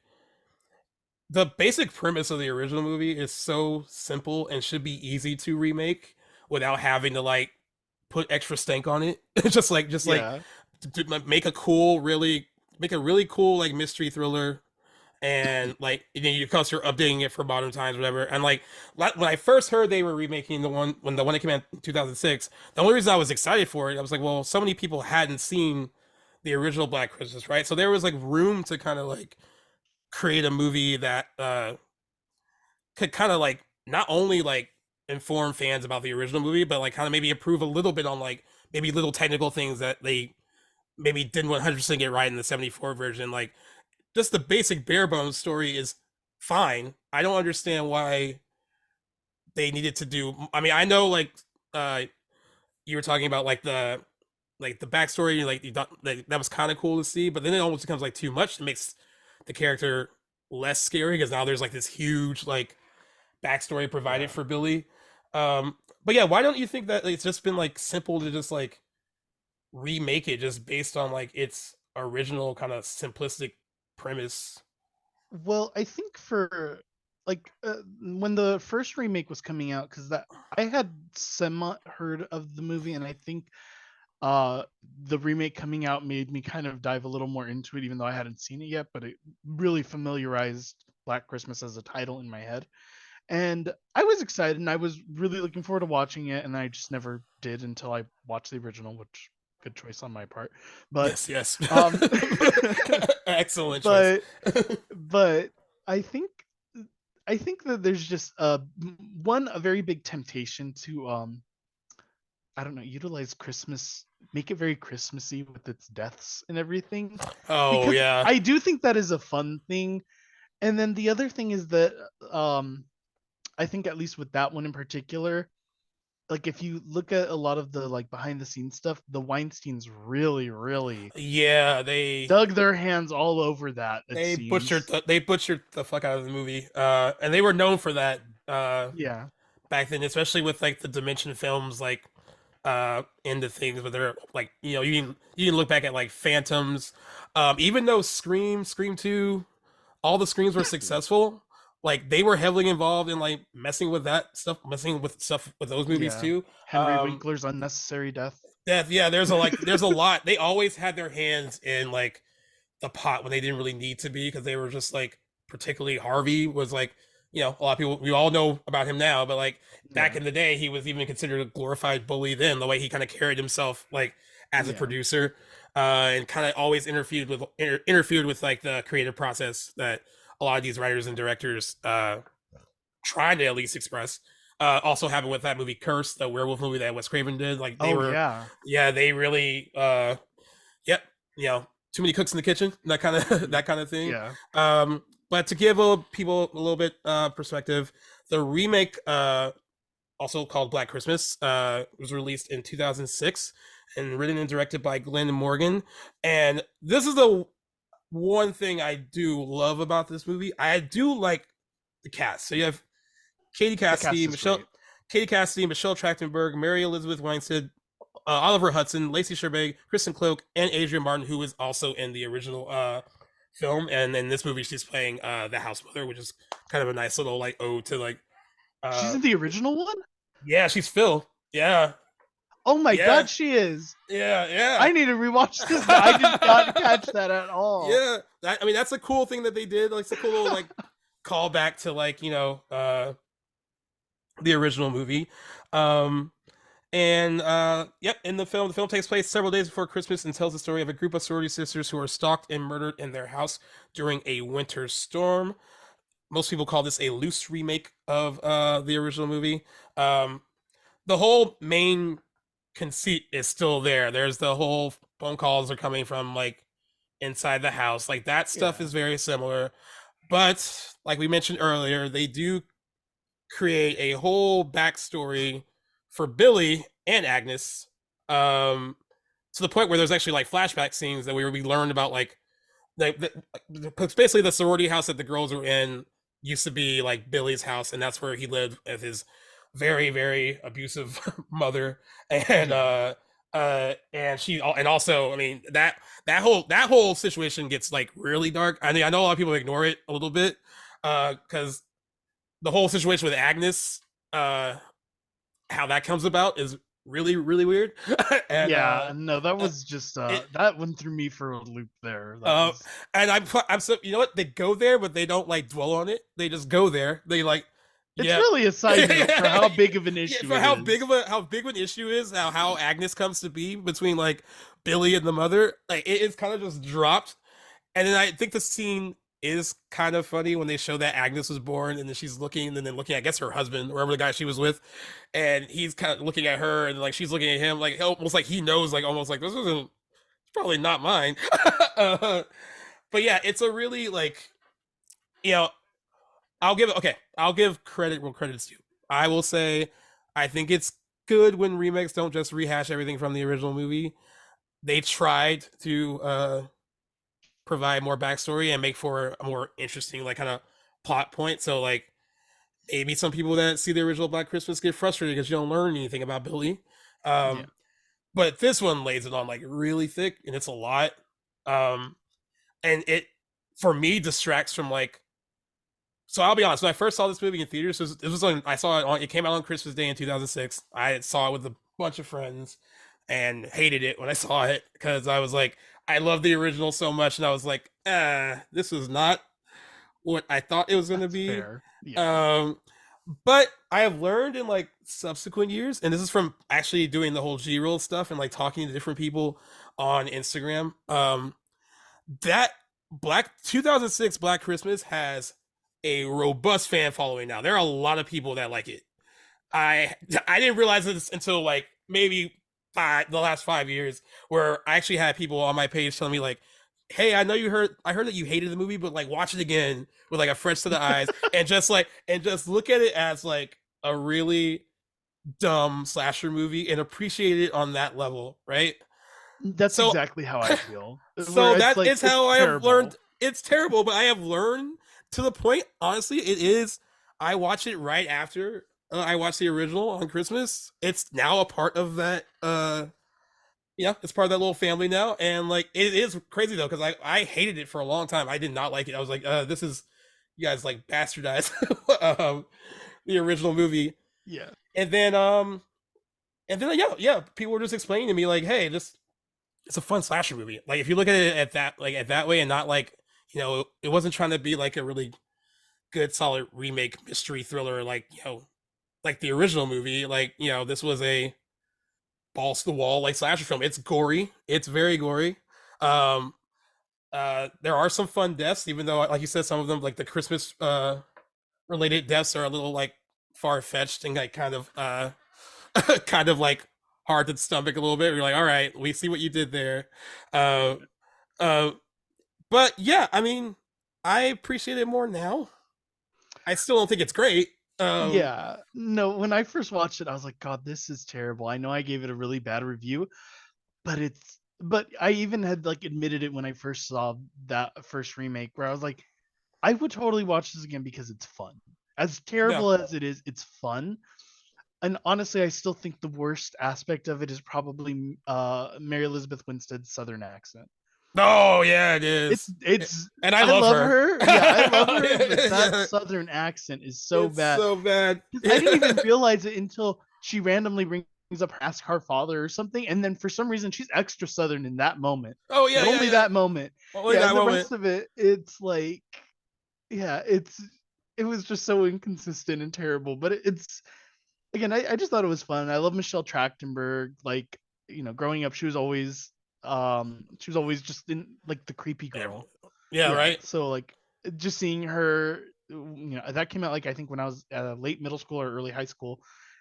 The basic premise of the original movie is so simple and should be easy to remake without having to like put extra stank on it. just like Yeah, to make a really cool like mystery thriller and like you because you're updating it for modern times, whatever. And like when I first heard they were remaking the one that came out in 2006, the only reason I was excited for it, I was like, well, so many people hadn't seen the original Black Christmas, right? So there was like room to kind of like create a movie that could kind of like not only like inform fans about the original movie, but like kind of maybe improve a little bit on like maybe little technical things that they maybe didn't 100% get right in the 74 version. Like just the basic bare bones story is fine. I don't understand why they needed to do. I mean, I know like uh you were talking about like the backstory, like that was kind of cool to see, but then it almost becomes like too much. It makes the character less scary because now there's like this huge like backstory provided yeah. for Billy. But yeah, why don't you think that it's just been like simple to just like remake it just based on like its original kind of simplistic premise? Well, I think for like when the first remake was coming out, because that I had semi heard of the movie, and I think the remake coming out made me kind of dive a little more into it, even though I hadn't seen it yet. But it really familiarized Black Christmas as a title in my head, and I was excited, and I was really looking forward to watching it, and I just never did until I watched the original, which good choice on my part. But Yes, yes. um, Excellent choice. but but I think I think that there's just a very big temptation to I don't know, utilize Christmas, make it very Christmassy with its deaths and everything, Oh because yeah. I do think that is a fun thing. And then the other thing is that I think at least with that one in particular, like if you look at a lot of the like behind the scenes stuff, the Weinsteins really Yeah, they dug their hands all over that, it seems. they butchered the fuck out of the movie. And they were known for that Yeah. back then, especially with like the Dimension films like into things where they're like, you can look back at like Phantoms. Even though Scream 2, all the Screams were successful, like they were heavily involved in like messing with that stuff, messing with stuff with those movies Yeah. too. Henry Winkler's unnecessary death. Yeah, there's a lot. They always had their hands in like the pot when they didn't really need to be, because they were just like, particularly Harvey was like, a lot of people, we all know about him now, but like back Yeah. in the day he was even considered a glorified bully then, the way he kind of carried himself like as a Yeah. producer, and kind of always interfered with like the creative process that a lot of these writers and directors trying to at least express. Also happened with that movie Curse, the werewolf movie that Wes Craven did. Like they Oh were, yeah. yeah, they really yep, too many cooks in the kitchen, that kind of that kind of thing. Yeah. But to give people a little bit perspective, the remake, also called Black Christmas, was released in 2006 and written and directed by Glenn Morgan. And this is the one thing I do love about this movie. I do like the cast. So you have Katie The Cassidy, cast is Michelle great. Katie Cassidy, Michelle Trachtenberg, Mary Elizabeth Winstead, Oliver Hudson, Lacey Chabert, Kristen Cloak, and Adrian Martin, who is also in the original film. And in this movie, she's playing the house mother, which is kind of a nice little like ode to like, She's uh, in the original one? yeah, she's Phil. Yeah, Oh my yeah, god, she is. yeah. I need to rewatch this now. I did not catch that at all. Yeah. I mean, that's a cool thing that they did. Like, it's a cool little like callback to like, the original movie. Um, And yep, in the film takes place several days before Christmas and tells the story of a group of sorority sisters who are stalked and murdered in their house during a winter storm. Most people call this a loose remake of the original movie. Um, the whole main conceit is still there. There's the whole phone calls are coming from like inside the house. Like that stuff Yeah. is very similar. But like we mentioned earlier, they do create a whole backstory for Billy and Agnes, um, to the point where there's actually like flashback scenes that we learned about like basically the sorority house that the girls were in used to be like Billy's house, and that's where he lived with his very abusive mother, and Yeah. and also, I mean, that whole situation gets like really dark. I mean, I know a lot of people ignore it a little bit because the whole situation with Agnes, uh, how that comes about is really weird. and Yeah, no, that uh, was just it that one threw me for a loop there. That uh was and I'm so, you know what, they go there but they don't like dwell on it. They just go there. They like, it's yeah. really a side note for how big of an Yeah, issue for it is. how big of an issue is how Agnes comes to be between like Billy and the mother. Like it is kind of just dropped. And then I think the scene is kind of funny when they show that Agnes was born and then she's looking and then looking, I guess, her husband, wherever the guy she was with, and he's kind of looking at her and like she's looking at him like almost like he knows, like almost like this isn't, it's probably not mine. uh, but yeah, it's a really like, you know, I'll give credit where credit's due. I will say I think it's good when remakes don't just rehash everything from the original movie. They tried to provide more backstory and make for a more interesting like kind of plot point. So like maybe some people that see the original Black Christmas get frustrated because you don't learn anything about Billy. Yeah. Um, but this one lays it on like really thick and it's a lot. Um, and it, for me, distracts from like, so I'll be honest, when I first saw this movie in theaters, this was on, I saw it on, it came out on Christmas Day in 2006. I saw it with a bunch of friends and hated it when I saw it because I was like, I love the original so much, and I was like, this is not what I thought it was going to That's be. fair. Yeah. Um, but I have learned in like subsequent years, and this is from actually doing the whole G roll stuff and like talking to different people on Instagram. That Black 2006 Black Christmas has a robust fan following now. There are a lot of people that like it. I I didn't realize this until like maybe the last 5 years, where I actually had people on my page telling me like, "Hey, I heard that you hated the movie, but like watch it again with like a fresh set of eyes and just look at it as like a really dumb slasher movie and appreciate it on that level, right? That's So exactly how I feel. Where so it's that like is it's how I have learned. terrible. It's terrible, but I have learned to the point. Honestly, it is. I watch it right after I watched the original on Christmas. It's now a part of that. Yeah, it's part of that little family now, and like it is crazy though because I hated it for a long time. I did not like it. I was like, this is you guys like bastardized the original movie, Yeah. and then yeah, people were just explaining to me like, hey, this it's a fun slasher movie. Like if you look at it at that way and not like it wasn't trying to be like a really good solid remake mystery thriller like like the original movie. Like this was a balls to the wall like slasher film. It's gory. It's very gory. Um, there are some fun deaths, even though like you said, some of them like the Christmas related deaths are a little like far fetched and like kind of kind of like hard to stomach a little bit. You're like, all right, we see what you did there. Uh, uh, but yeah, I mean, I appreciate it more now. I still don't think it's great. Um, Yeah. No, when I first watched it, I was like, God, this is terrible. I know I gave it a really bad review, but I even had like admitted it when I first saw that first remake where I was like, I would totally watch this again because it's fun. As yeah. terrible as it is, it's fun. And honestly, I still think the worst aspect of it is probably Mary Elizabeth Winstead's southern accent. Oh yeah, it It's is. it's And I I love love her. her. Yeah, I love her, but that Yeah, southern accent is so it's bad. so bad. 'Cause I didn't even Yeah. realize it until she randomly brings up her Ask Our Father or something, and then for some reason she's extra southern in that moment, Oh yeah, but yeah, only yeah. that moment. Only Yeah, that and the moment. rest of it, it's like, yeah, it was just so inconsistent and terrible. But it's again, I just thought it was fun. I love Michelle Trachtenberg. Like, growing up, she was always just in like the creepy girl. Yeah, Yeah. right. So like just seeing her, that came out like I think when I was late middle school or early high school,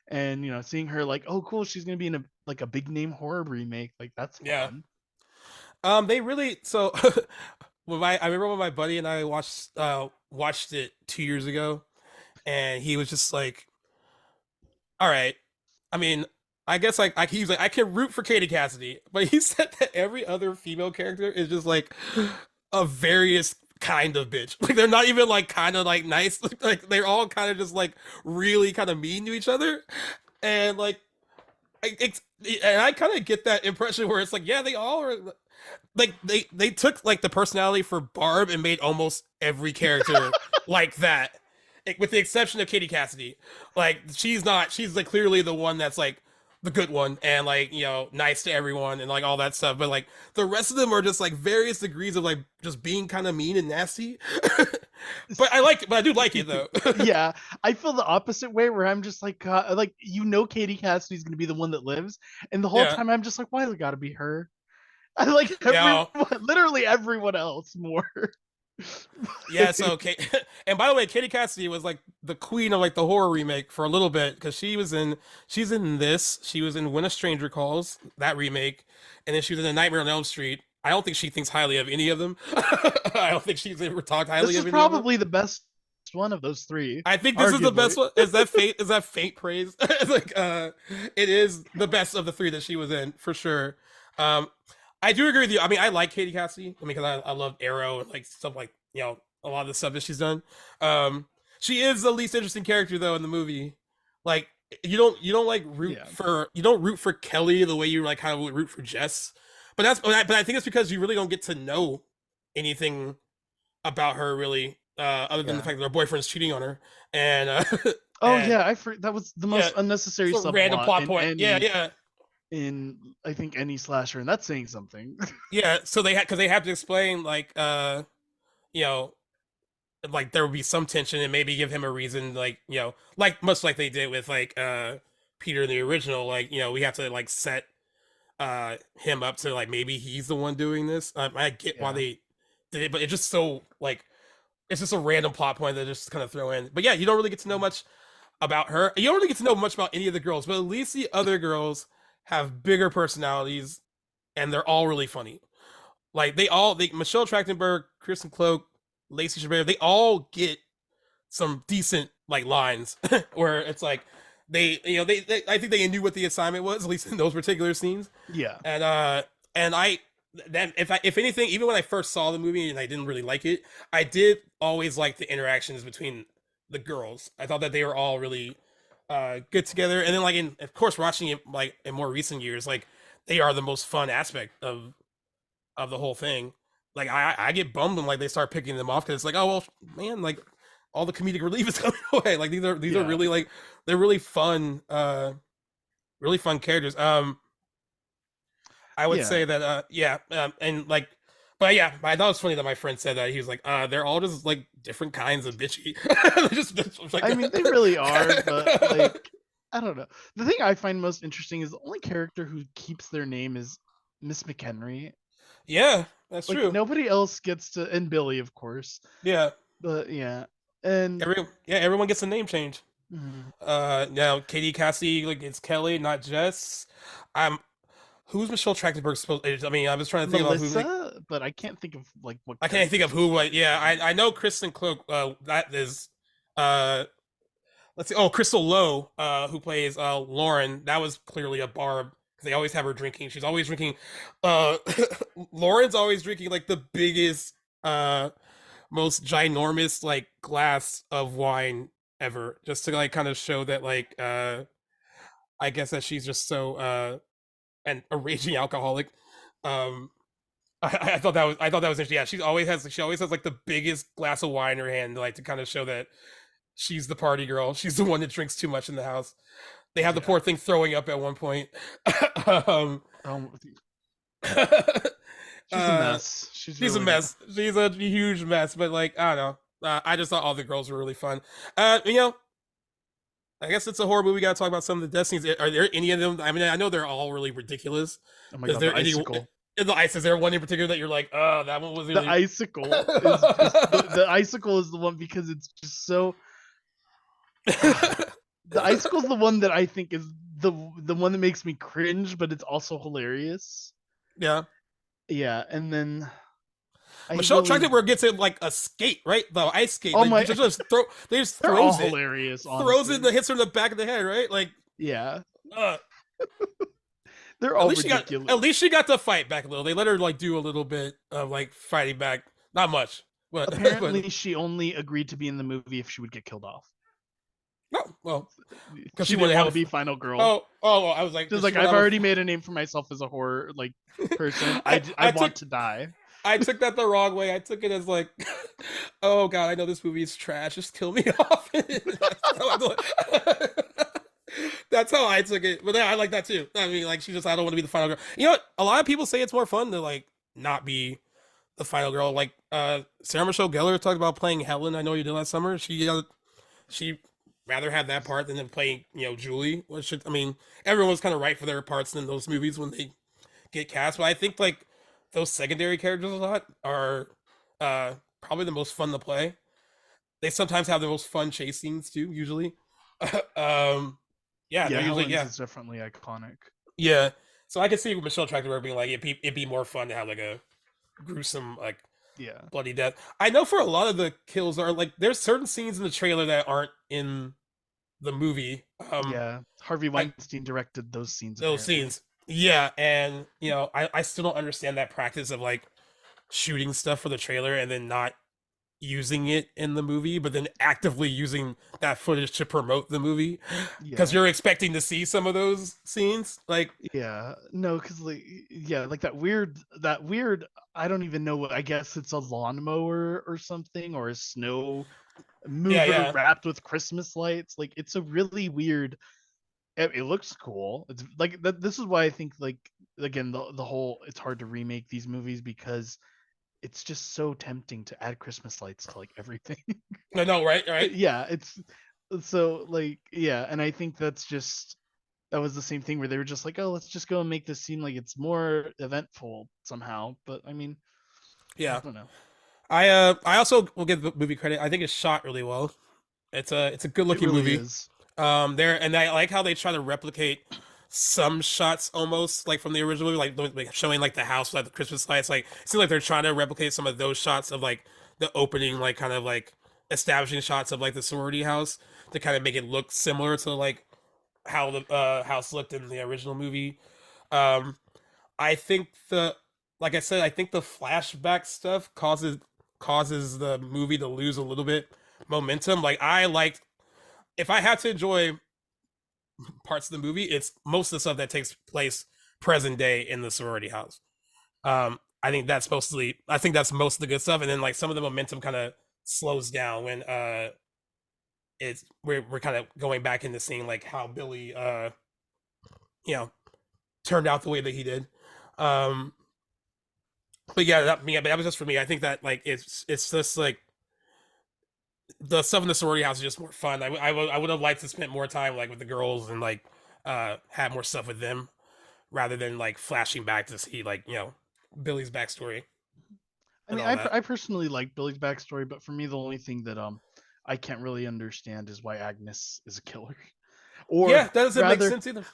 and seeing her like, oh cool, she's gonna be in a like a big name horror remake. Like that's Yeah. fun. They really so when my I remember when my buddy and I watched it 2 years ago, and he was just like, "All right, I mean, I guess like he was like I can root for Katie Cassidy," but he said that every other female character is just like a various kind of bitch. Like they're not even like kind of like nice. Like they're all kind of just like really kind of mean to each other, and like it's and I kind of get that impression where it's like yeah they all are like they took like the personality for Barb and made almost every character like that, with the exception of Katie Cassidy. Like she's not. She's like clearly the one that's like the good one and like nice to everyone and like all that stuff. But like the rest of them are just like various degrees of like just being kind of mean and nasty. But I do like it though. Yeah, I feel the opposite way where I'm just like Katie Cassidy's gonna be the one that lives, and the whole Yeah. time I'm just like, why does it gotta be her? I like everyone, Yeah. literally everyone else more. Yeah, so and by the way, Katie Cassidy was like the queen of like the horror remake for a little bit because she's in this, she was in When a Stranger Calls, that remake, and then she was in The Nightmare on Elm Street. I don't think she thinks highly of any of them. I don't think she's ever talked highly This of is any of them. probably the best one of those three, I think this is the arguably. best one. Is that fate? Is that faint praise? Like, it is the best of the three that she was in for sure. Um, I do agree with you. I mean, I like Katie Cassidy. I mean, because I love Arrow and like stuff like a lot of the stuff that she's done. Um, she is the least interesting character though in the movie. Like, you don't like Yeah. you don't root for Kelly the way you like kind of root for Jess. But I think it's because you really don't get to know anything about her really, other than the Yeah. fact that her boyfriend's cheating on her, and Oh and yeah, that was the yeah, most unnecessary it's a random subplot plot in point. Yeah, any yeah, in I think any slasher, and that's saying something. yeah. So they had because they have to explain like you know like there would be some tension and maybe give him a reason like like much like they did with like Peter in the original like we have to like set him up to like maybe he's the one doing this. I get why Yeah. they did it, but it's just so like it's just a random plot point that just kind of throw in. But yeah, you don't really get to know much about her. You don't really get to know much about any of the girls, but at least the other girls have bigger personalities and they're all really funny. Like they Michelle Trachtenberg, Kristen Cloak, Lacey Chabert, they all get some decent like lines where it's like I think they knew what the assignment was, at least in those particular scenes. Yeah. And and I then if anything, even when I first saw the movie and I didn't really like it, I did always like the interactions between the girls. I thought that they were all really good together. And then like in of course watching it like in more recent years, like they are the most fun aspect of the whole thing. Like I get bummed when like they start picking them off because it's like, oh well, man, like all the comedic relief is coming away. Like these are Yeah. really like they're really fun characters. I would Yeah. say that yeah, and like but yeah, I thought it was funny that my friend said that he was like, they're all just like different kinds of bitchy. just like I mean, they really are, but like, I don't know. The thing I find most interesting is the only character who keeps their name is Miss McHenry. yeah, that's Like true. nobody else gets to, and Billy, of course. Yeah, But yeah, and everyone gets a name change. mm, Now Katie Cassie like it's Kelly, not Jess. I'm who's Michelle Trachtenberg supposed? I mean, I was trying to think about who like Melissa, but I can't think of like what I can't think character of who. she's Like, yeah, I know Kristen Cloak. That is uh let's see. Oh, Crystal Lowe, who plays Lauren. That was clearly a Barb because they always have her drinking. She's always drinking. Uh, Lauren's always drinking like the biggest, most ginormous like glass of wine ever, just to like kind of show that like I guess that she's just so and a raging alcoholic. Um, I thought that was interesting. Yeah, she always has like the biggest glass of wine in her hand, like to kind of show that she's the party girl. She's the one that drinks too much in the house. They have the yeah. poor thing throwing up at one point. um, Um, she's a uh, mess. She's she's a really mess. She's a huge mess. But like, I don't know. I just thought all the girls were really fun. You know, I guess it's a horror movie. We gotta talk about some of the death scenes. Are there any of them? I mean, I know they're all really ridiculous. oh my Is god, the there any icicle. in the ice? Is there one in particular that you're like, oh, that one was The really? icicle is just the icicle is the one because it's just so the icicle is the one that I think is the one that makes me cringe, but it's also hilarious. Yeah. Yeah, and then I Michelle really Trachtenberg gets it like a skate, right? The ice skate. oh Like my they just they're all throws it, hilarious, throws it, and honestly. then hits her in the back of the head, right? Like, Yeah, uh, they're all ridiculous. at least she got to fight back a little. They let her like do a little bit of like fighting back, not much, but but Apparently, she only agreed to be in the movie if she would get killed off. no, well, because She she didn't wanted to want to have be final a girl. I was like, She was because she like, wanted I've to have already made a name for myself as a horror like person. I I took want to die. I took that the wrong way. I took it as like, oh god, I know this movie is trash. Just kill me off. That's how I took it. But yeah, I like that too. I mean, like she just, I don't want to be the final girl. You know what? A lot of people say it's more fun to like not be the final girl. Like Sarah Michelle Gellar talked about playing Helen. I know you did last summer. She rather have that part than playing Julie. Which I mean, everyone's kind of right for their parts in those movies when they get cast. But I think like those secondary characters a lot are probably the most fun to play. They sometimes have the most fun chase scenes too. Usually, um, yeah, they're Yeah, usually Helen's yeah is definitely iconic. yeah. So I can see Michelle Trachtenberg being like it'd be more fun to have like a gruesome like Yeah. bloody death. I know for a lot of the kills are like there's certain scenes in the trailer that aren't in the movie. Yeah. Harvey Like Weinstein directed those scenes those apparently. scenes. Yeah, and I still don't understand that practice of like shooting stuff for the trailer and then not using it in the movie, but then actively using that footage to promote the movie because Yeah. you're expecting to see some of those scenes. Like, Yeah. No, cuz like yeah, like that weird I don't even know what I guess it's a lawnmower or something or a snow yeah, mover yeah, wrapped with Christmas lights. Like it's a really weird it looks cool. It's like that this is why I think like again the whole it's hard to remake these movies because it's just so tempting to add Christmas lights to like everything. no, no, right, right, Yeah, it's so like yeah, and I think that's just that was the same thing where they were just like, oh, let's just go and make this seem like it's more eventful somehow. But I mean, I yeah. don't know. I also will give the movie credit. I think it's shot really well. It's a good It looking really movie. is. There and I like how they try to replicate some shots almost like from the original movie, like showing like the house, like the Christmas lights. Like it seems like they're trying to replicate some of those shots of like the opening, like kind of like establishing shots of like the sorority house to kind of make it look similar to like how the house looked in the original movie. Um, I think the like I said, I think the flashback stuff causes the movie to lose a little bit momentum. Like I liked if I had to enjoy parts of the movie, it's most of the stuff that takes place present day in the sorority house. I think that's mostly I think that's most of the good stuff, and then like some of the momentum kind of slows down when it's we're kind of going back into seeing like how Billy you know turned out the way that he did. Um, but yeah, but that was just for me. I think that like it's just like the stuff in the sorority house is just more fun. I would have liked to spend more time like with the girls and like have more stuff with them rather than like flashing back to see like Billy's backstory I and mean, all that. I personally like Billy's backstory, but for me, the only thing that I can't really understand is why Agnes is a killer, or Yeah, that doesn't make rather, sense either.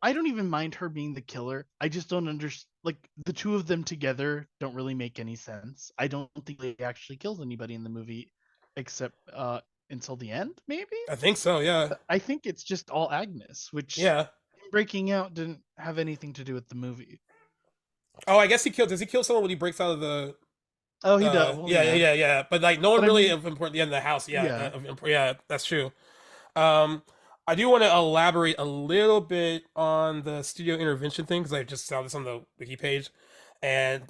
I don't even mind her being the killer. I just don't understand. Like the two of them together don't really make any sense. I don't think they actually kills anybody in the movie, except until the end, maybe. I think so. Yeah, I think it's just all Agnes, which yeah. breaking out didn't have anything to do with the movie. Oh, I guess he killed. Does he kill someone when he breaks out of the? Oh, he does. Well, Yeah, yeah, yeah, yeah, yeah. But like, no one but I really mean, of important. Yeah, in the house. Yeah, yeah, yeah. That's true. Um, I do want to elaborate a little bit on the studio intervention thing because I just saw this on the wiki page, and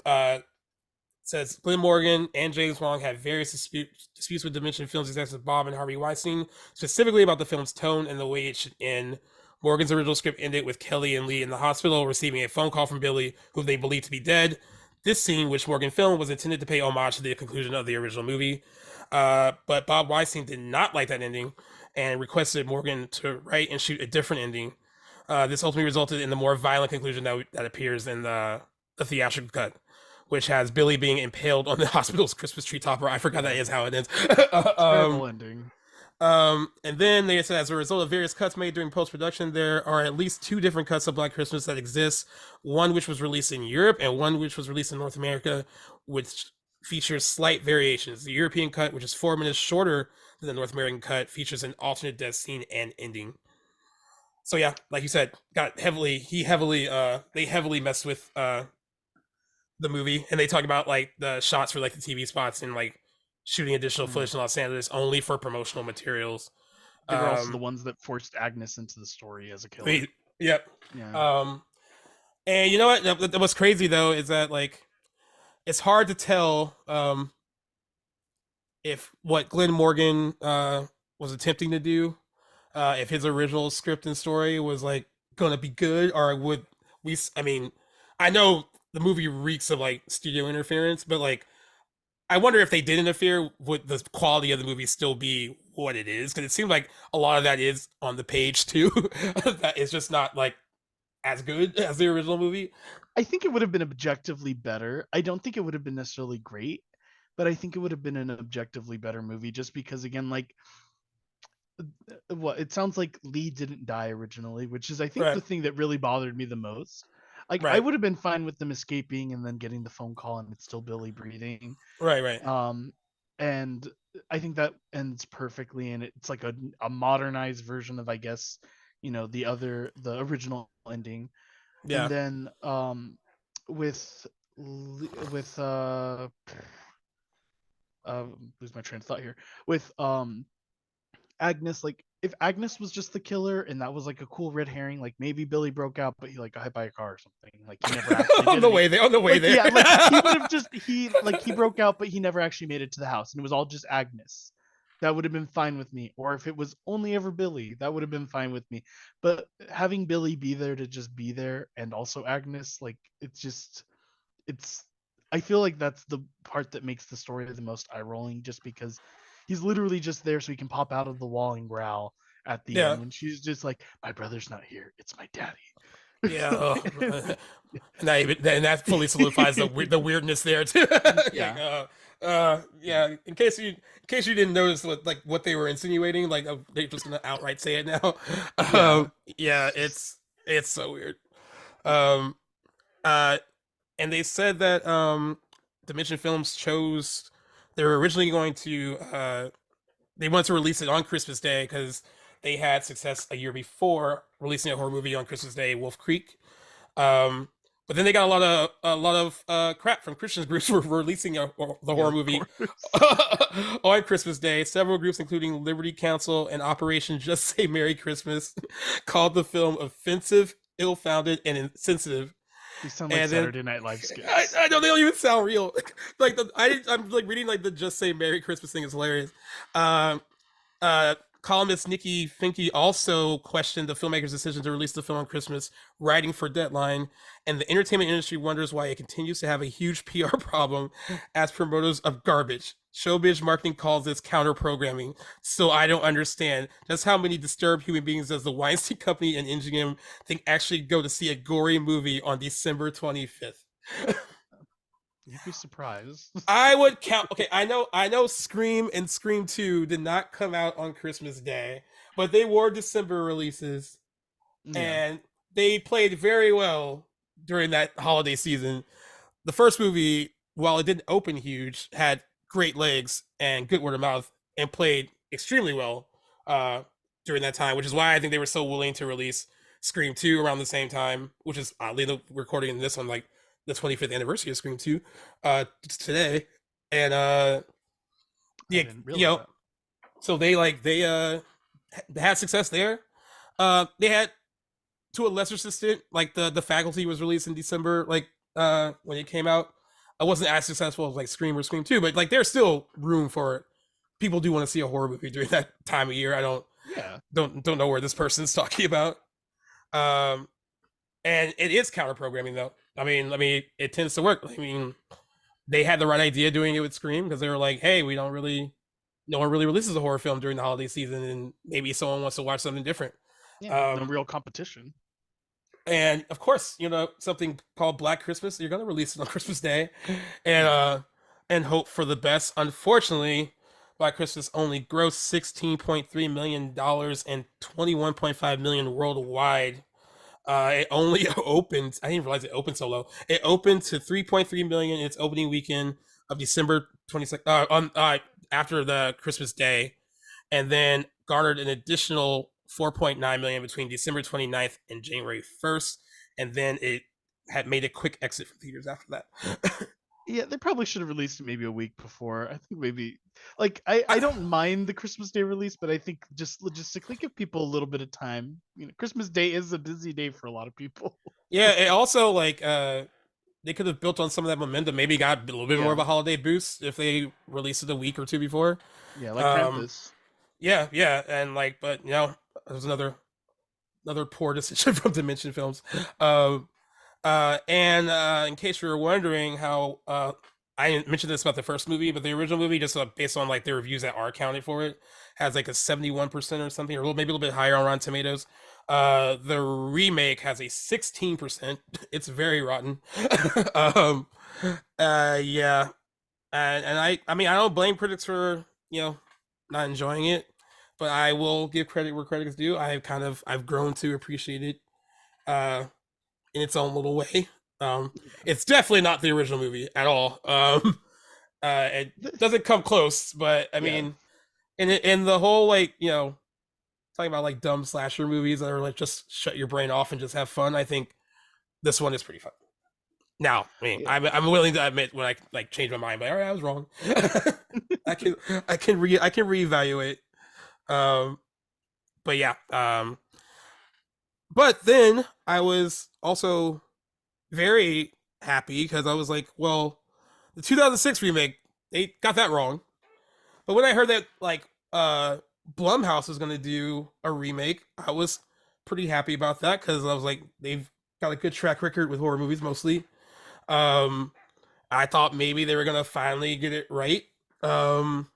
says Glenn Morgan and James Wong had various disputes with Dimension Films executives Bob and Harvey Weinstein, specifically about the film's tone and the way it should end. Morgan's original script ended with Kelly and Lee in the hospital receiving a phone call from Billy, who they believed to be dead. This scene, which Morgan filmed, was intended to pay homage to the conclusion of the original movie. But Bob Weinstein did not like that ending and requested Morgan to write and shoot a different ending. This ultimately resulted in the more violent conclusion that appears in the theatrical cut, which has Billy being impaled on the hospital's Christmas tree topper. I forgot that yeah, is how it ends. terrible ending. And then they said, as a result of various cuts made during post production, there are at least two different cuts of Black Christmas that exist. One which was released in Europe, and one which was released in North America, which features slight variations. The European cut, which is 4 minutes shorter than the North American cut, features an alternate death scene and ending. So yeah, like you said, got heavily he heavily they heavily messed with the movie, and they talk about like the shots for like the TV spots and like shooting additional Mm. footage in Los Angeles only for promotional materials. They were also the Um, ones that forced Agnes into the story as a killer. we, yep. Yeah. Um, and you know what? What's crazy though is that like it's hard to tell if what Glenn Morgan was attempting to do, if his original script and story was like gonna be good, or would we? I mean, I know the movie reeks of like studio interference, but like I wonder if they did interfere, would the quality of the movie still be what it is? Because it seems like a lot of that is on the page too. That it's just not like as good as the original movie. I think it would have been objectively better. I don't think it would have been necessarily great, but I think it would have been an objectively better movie just because again like what it sounds like Lee didn't die originally, which is I think the Right, thing that really bothered me the most. Like I right, would have been fine with them escaping and then getting the phone call and it's still Billy breathing. right, right. Um and I think that ends perfectly and it's like a modernized version of I guess, the original ending. And Yeah, then with with lose my train of thought here with Agnes, like if Agnes was just the killer and that was like a cool red herring, like maybe Billy broke out but he like got hit by a car or something, like he never actually on did the any, way there, on the way like there. yeah, like he would have just he broke out but he never actually made it to the house and it was all just Agnes. That would have been fine with me. Or if it was only ever Billy, that would have been fine with me. But having Billy be there to just be there and also Agnes, like it's I feel like that's the part that makes the story the most eye rolling, just because he's literally just there so he can pop out of the wall and growl at the Yeah, end when she's just like, "My brother's not here. It's my yeah. daddy." And that fully solidifies the weirdness there too. Like, Yeah, yeah. In case you didn't notice what they were insinuating, like they're just gonna outright say it now. yeah. Yeah, It's just it's so weird. Um, uh, and they said that Dimension Films they were originally going to they wanted to release it on Christmas Day because they had success a year before releasing a horror movie on Christmas Day, Wolf Creek. Um, but then they got a lot of crap from Christian groups for releasing the Yeah, horror of movie course. on Christmas Day. Several groups, including Liberty Council and Operation Just Say Merry Christmas, called the film offensive, ill-founded, and insensitive. These sound like And then Saturday Night Live I, skits. I know they don't even sound real. Like I'm like reading like the Just Say Merry Christmas thing is hilarious. Um, Columnist Nikki Finke also questioned the filmmaker's decision to release the film on Christmas, writing for Deadline, and the entertainment industry wonders why it continues to have a huge PR problem as promoters of garbage. Showbiz marketing calls this counter programming. So I don't understand just how many disturbed human beings does the Weinstein Company and MGM think actually go to see a gory movie on December 25th. You'd be surprised. I would count. Okay, I know. Scream and Scream 2 did not come out on Christmas Day, but they were December releases, Yeah. and they played very well during that holiday season. The first movie, while it didn't open huge, had great legs and good word of mouth, and played extremely well uh, during that time, which is why I think they were so willing to release Scream 2 around the same time, which is oddly the recording this on like the 25th anniversary of Scream 2 today. And I yeah, didn't realize that. so they had success there. They had, to a lesser extent, like the faculty was released in December, like when it came out. I wasn't as successful as like Scream or Scream 2, but like there's still room for it. People do want to see a horror movie during that time of year. I don't Yeah. don't know where this person's talking about. Um and it is counter programming though. I mean it tends to work. I mean, they had the right idea doing it with Scream because they were like, hey, we don't really no one really releases a horror film during the holiday season, and maybe someone wants to watch something different. Yeah. No Um, real competition. and of course, something called Black Christmas. You're gonna release it on Christmas Day, and Yeah. hope for the best. Unfortunately, Black Christmas only grossed $16.3 million and 21.5 million worldwide. It only opened. I didn't realize it opened so low. It opened to 3.3 million in its opening weekend of December 22nd. On After the Christmas Day, and then garnered an additional 4.9 million between December 29th and January 1st, and then it had made a quick exit from theaters after that. Yeah, they probably should have released it maybe a week before. I think maybe like I don't mind the Christmas Day release, but I think just logistically give people a little bit of time. Christmas Day is a busy day for a lot of people. Yeah, it also like they could have built on some of that momentum, maybe got a little bit more of Yeah. a holiday boost if they released it a week or two before. Yeah, like Um Krampus. yeah, and like, but there's another poor decision from Dimension Films. Um and In case you were wondering how I didn't mention this about the first movie, but the original movie, just based on like the reviews that are counted for it, has like a 71% or something, or maybe a little bit higher on Rotten Tomatoes. The remake has a 16%. It's very rotten. um, yeah, and I mean, I don't blame critics for not enjoying it, but I will give credit where credit is due. I've grown to appreciate it. Uh, in its own little way. Um, it's definitely not the original movie at all. It doesn't come close, but I Yeah. mean, in the whole like talking about like dumb slasher movies that are like just shut your brain off and just have fun. I think this one is pretty fun. Now, I mean, Yeah. I'm willing to admit when I like change my mind, but all right, I was wrong. I can reevaluate. Um, but yeah. But then I was also very happy because I was like, well, the 2006 remake, they got that wrong. But when I heard that like Blumhouse was gonna do a remake, I was pretty happy about that because I was like, they've got a good track record with horror movies mostly. Um, I thought maybe they were gonna finally get it right. Um,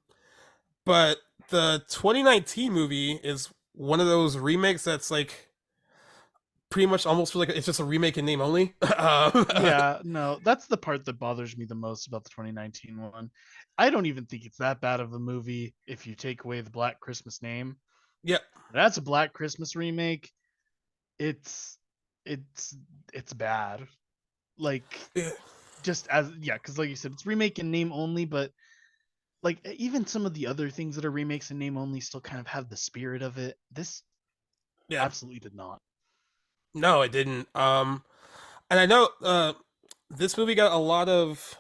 but the 2019 movie is one of those remakes that's like pretty much almost feel like it's just a remake in name only. Yeah, no, that's the part that bothers me the most about the 2019 one. I don't even think it's that bad of a movie if you take away the Black Christmas name. Yeah, That's a Black Christmas remake. It's it's it's bad. Like yeah, just as yeah, because like you said, it's remake in name only, but like even some of the other things that are remakes in name only still kind of have the spirit of it. This Yeah. absolutely did not. No, it didn't. And I know this movie got a lot of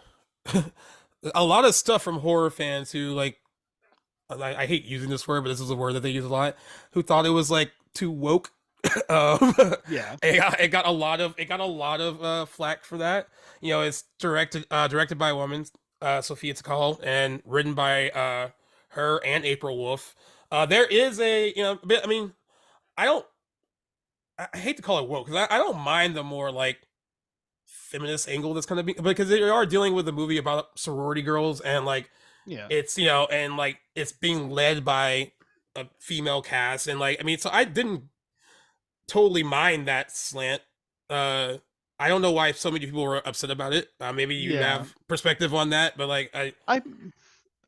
a lot of stuff from horror fans who like I hate using this word, but this is a word that they use a lot. Who thought it was like too woke. um, Yeah, it got a lot of flack for that. You know, it's directed by a woman, Sophia Takal, and written by her and April Wolf. There is a bit. I mean, I don't. I hate to call it woke because I don't mind the more like feminist angle that's kind of because they are dealing with a movie about sorority girls and like yeah, it's and like it's being led by a female cast and like I mean so I didn't totally mind that slant. uh I don't know why so many people were upset about it. Maybe you yeah. have perspective on that, but like I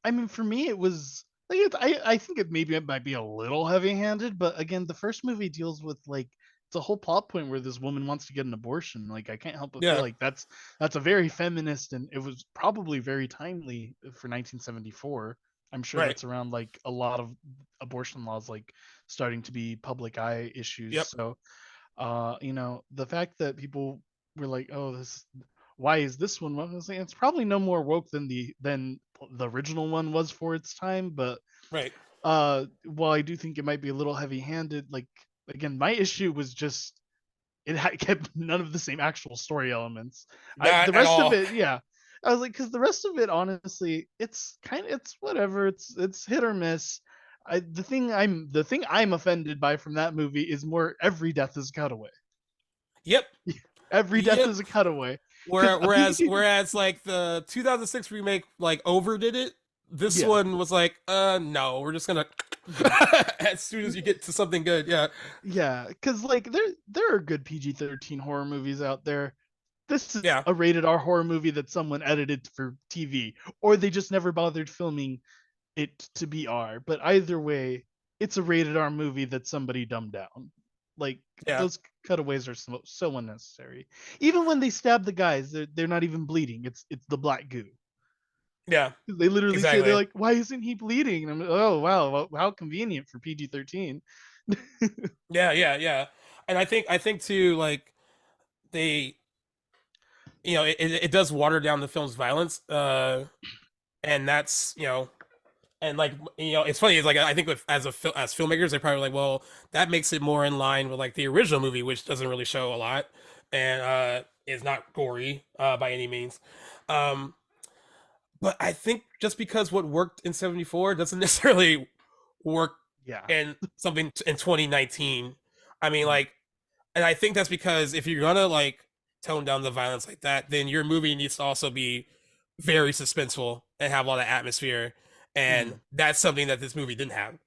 I mean, for me, it was like I think it might be a little heavy-handed, but again, the first movie deals with like it's a whole plot point where this woman wants to get an abortion. Like I can't help but feel yeah, like that's a very feminist, and it was probably very timely for 1974. I'm sure right, that's around like a lot of abortion laws like starting to be public eye issues. yep, So the fact that people were like, "Oh, this why is this one woke?" I was like, it's probably no more woke than the original one was for its time, but right, while I do think it might be a little heavy-handed, like again, my issue was just kept none of the same actual story elements. not The at rest of all. it, yeah. I was like, because the rest of it, honestly, it's whatever. It's hit or miss. The thing I'm offended by from that movie is more every death is a cutaway. Yep, Every death yep. is a cutaway. Because Whereas like the 2006 remake like overdid it, this yeah, one was like, no, we're just gonna mhm. as soon as you get to something good, yeah, Yeah, because like there are good PG-13 horror movies out there. This is yeah, a rated R horror movie that someone edited for TV, or they just never bothered filming it to be R. But either way, it's a rated R movie that somebody dumbed down. Like yeah, those cutaways are so unnecessary. Even when they stab the guys, they're not even bleeding. It's the black goo. yeah, They literally say they're exactly. like, "Why isn't he bleeding?" And I'm like, "Oh wow, well, how convenient for PG-13." Yeah, yeah, yeah. And I think too, like they, it does water down the film's violence. And that's and like it's funny. It's like I think as filmmakers, they're probably like, well, that makes it more in line with like the original movie, which doesn't really show a lot and is not gory by any means. Um, but I think just because what worked in '74 doesn't necessarily work Yeah. in something in 2019. I mean, Mhm. like, and I think that's because if you're gonna like tone down the violence like that, then your movie needs to also be very suspenseful and have a lot of atmosphere, and Mhm. that's something that this movie didn't have.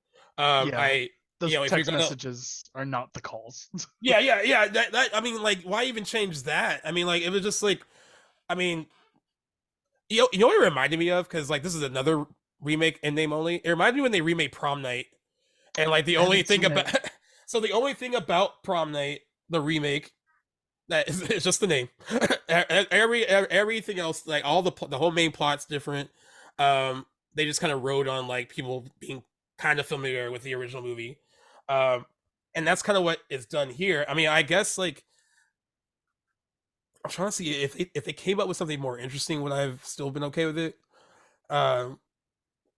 Yeah. I Those if you're text gonna messages are not the calls. yeah, yeah, yeah, that I mean, like, why even change that? I mean, like, it was just like, I mean, you know what it reminded me of? Because like this is another remake in name only. It reminded me when they remade Prom Night, and like the I only haven't thing seen about it. so the only thing about Prom Night, the remake, that is it's just the name. Everything else, like all the whole main plot's different. Um, they just kind of rode on like people being kind of familiar with the original movie, um, and that's kind of what is done here. I mean, I guess like I'm trying to see if they came up with something more interesting, would I have still been okay with it? Um,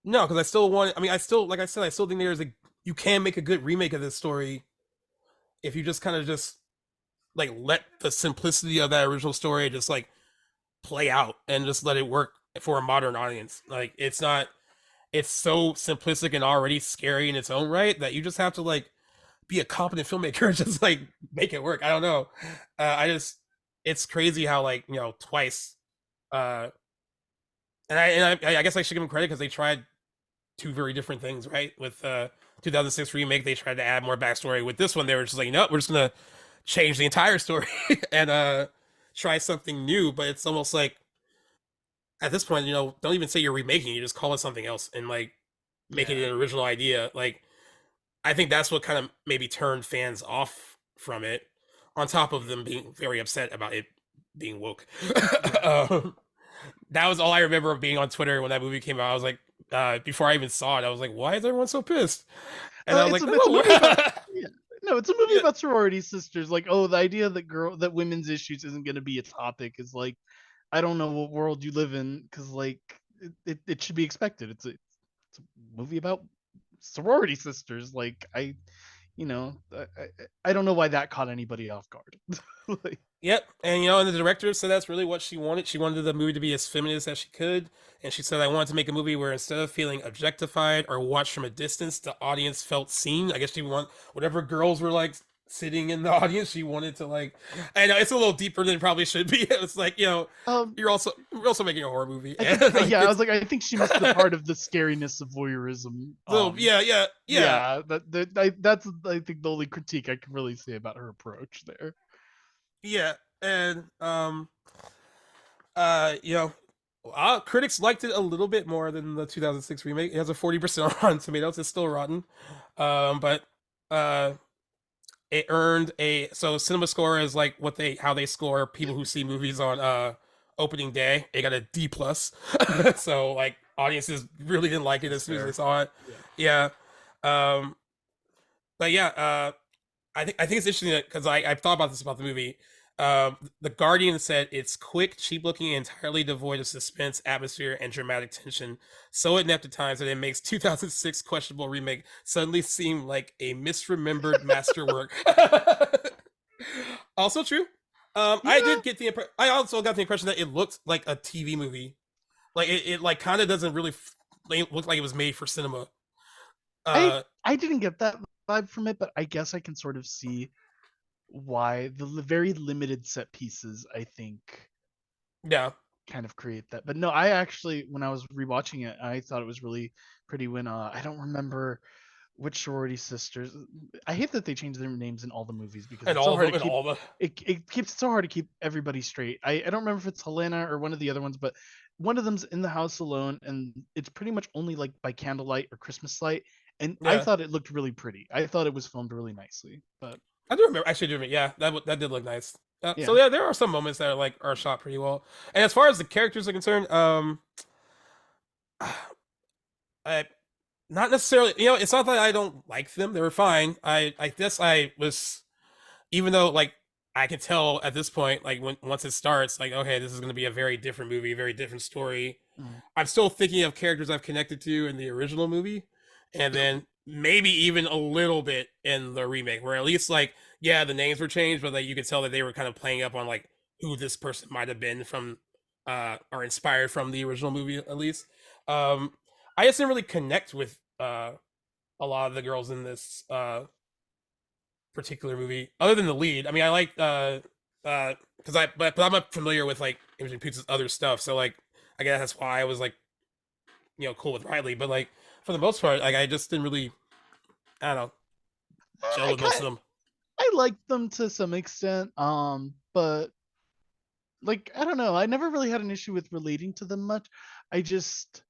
no, because I still want. I mean, I still like I said, I still think there's a you can make a good remake of this story if you just kind of just like let the simplicity of that original story just like play out and just let it work for a modern audience. Like it's so simplistic and already scary in its own right that you just have to like be a competent filmmaker and just like make it work. I don't know. I just it's crazy how like twice. Uh, I guess I should give them credit because they tried two very different things, right? With 2006 remake, they tried to add more backstory. With this one, they were just like, we're just gonna change the entire story and try something new. But it's almost like at this point, don't even say you're remaking, you just call it something else and like make it Yeah. an original idea. Like I think that's what kind of maybe turned fans off from it, on top of them being very upset about it being woke. Yeah. um, that was all I remember of being on Twitter when that movie came out. I was like, before I even saw it. I was like, why is everyone so pissed? And I was like, It's a movie about, oh, yeah. No, it's a movie yeah, about sorority sisters. Like, oh, the idea that women's issues isn't going to be a topic is like, I don't know what world you live in, because like it should be expected. It's a movie about sorority sisters. Like, I don't know why that caught anybody off guard. Like, yep. And and the director said that's really what she wanted. She wanted the movie to be as feminist as she could, and she said, "I wanted to make a movie where instead of feeling objectified or watched from a distance, the audience felt seen." I guess she want whatever girls were like sitting in the audience. She wanted to like. I know it's a little deeper than it probably should be. It's like um, we're also making a horror movie, I and think, like yeah, I was it's like, I think she missed the part of the scariness of voyeurism. so yeah, yeah, yeah, Yeah, that's I think the only critique I can really say about her approach there. yeah, and you know, critics liked it a little bit more than the 2006 remake. It has a 40% on Rotten Tomatoes. It's still rotten, but uh, it earned a so Cinema Score is like what they how they score people who see movies on opening day. It got a D plus, so like audiences really didn't like it That's as soon as they fair. saw it. Yeah. Yeah, um, but yeah, I think it's interesting because I've thought about this about the movie. The Guardian said it's quick, cheap looking, entirely devoid of suspense, atmosphere, and dramatic tension. So inept at times that it makes 2006 questionable remake suddenly seem like a misremembered masterwork. Also true. I Yeah. did get the I also got the impression that it looked like a TV movie. Like it like kind of doesn't really look like it was made for cinema. I Uh, I didn't get that vibe from it, but I guess I can sort of see why the very limited set pieces, I think, yeah, kind of create that. But no, I actually, when I was rewatching it, I thought it was really pretty when I don't remember which sorority sisters. I hate that they change their names in all the movies because and it's so all of hard them, to and keep all the it keeps it so hard to keep everybody straight. I don't remember if it's Helena or one of the other ones, but one of them's in the house alone, and it's pretty much only like by candlelight or Christmas light. And I yeah. thought it looked really pretty. I thought it was filmed really nicely. But I do remember. Actually, I do remember. Yeah, that did look nice. So yeah. yeah, there are some moments that are shot pretty well. And as far as the characters are concerned, I not necessarily. It's not that I don't like them. They were fine. I guess I was even though like I can tell at this point, like when once it starts, like okay, this is going to be a very different movie, a very different story. Mm. I'm still thinking of characters I've connected to in the original movie, and then maybe even a little bit in the remake, where at least like yeah, the names were changed, but like you could tell that they were kind of playing up on like who this person might have been from, or inspired from the original movie at least. Um, I just didn't really connect with a lot of the girls in this particular movie, other than the lead. I mean, I like because but I'm not familiar with like Imogen Poots' other stuff, so like I guess that's why I was like cool with Riley, but like for the most part, like I just didn't really I don't know gel I with most kind of them. I liked them to some extent. But like I don't know, I never really had an issue with relating to them much. I just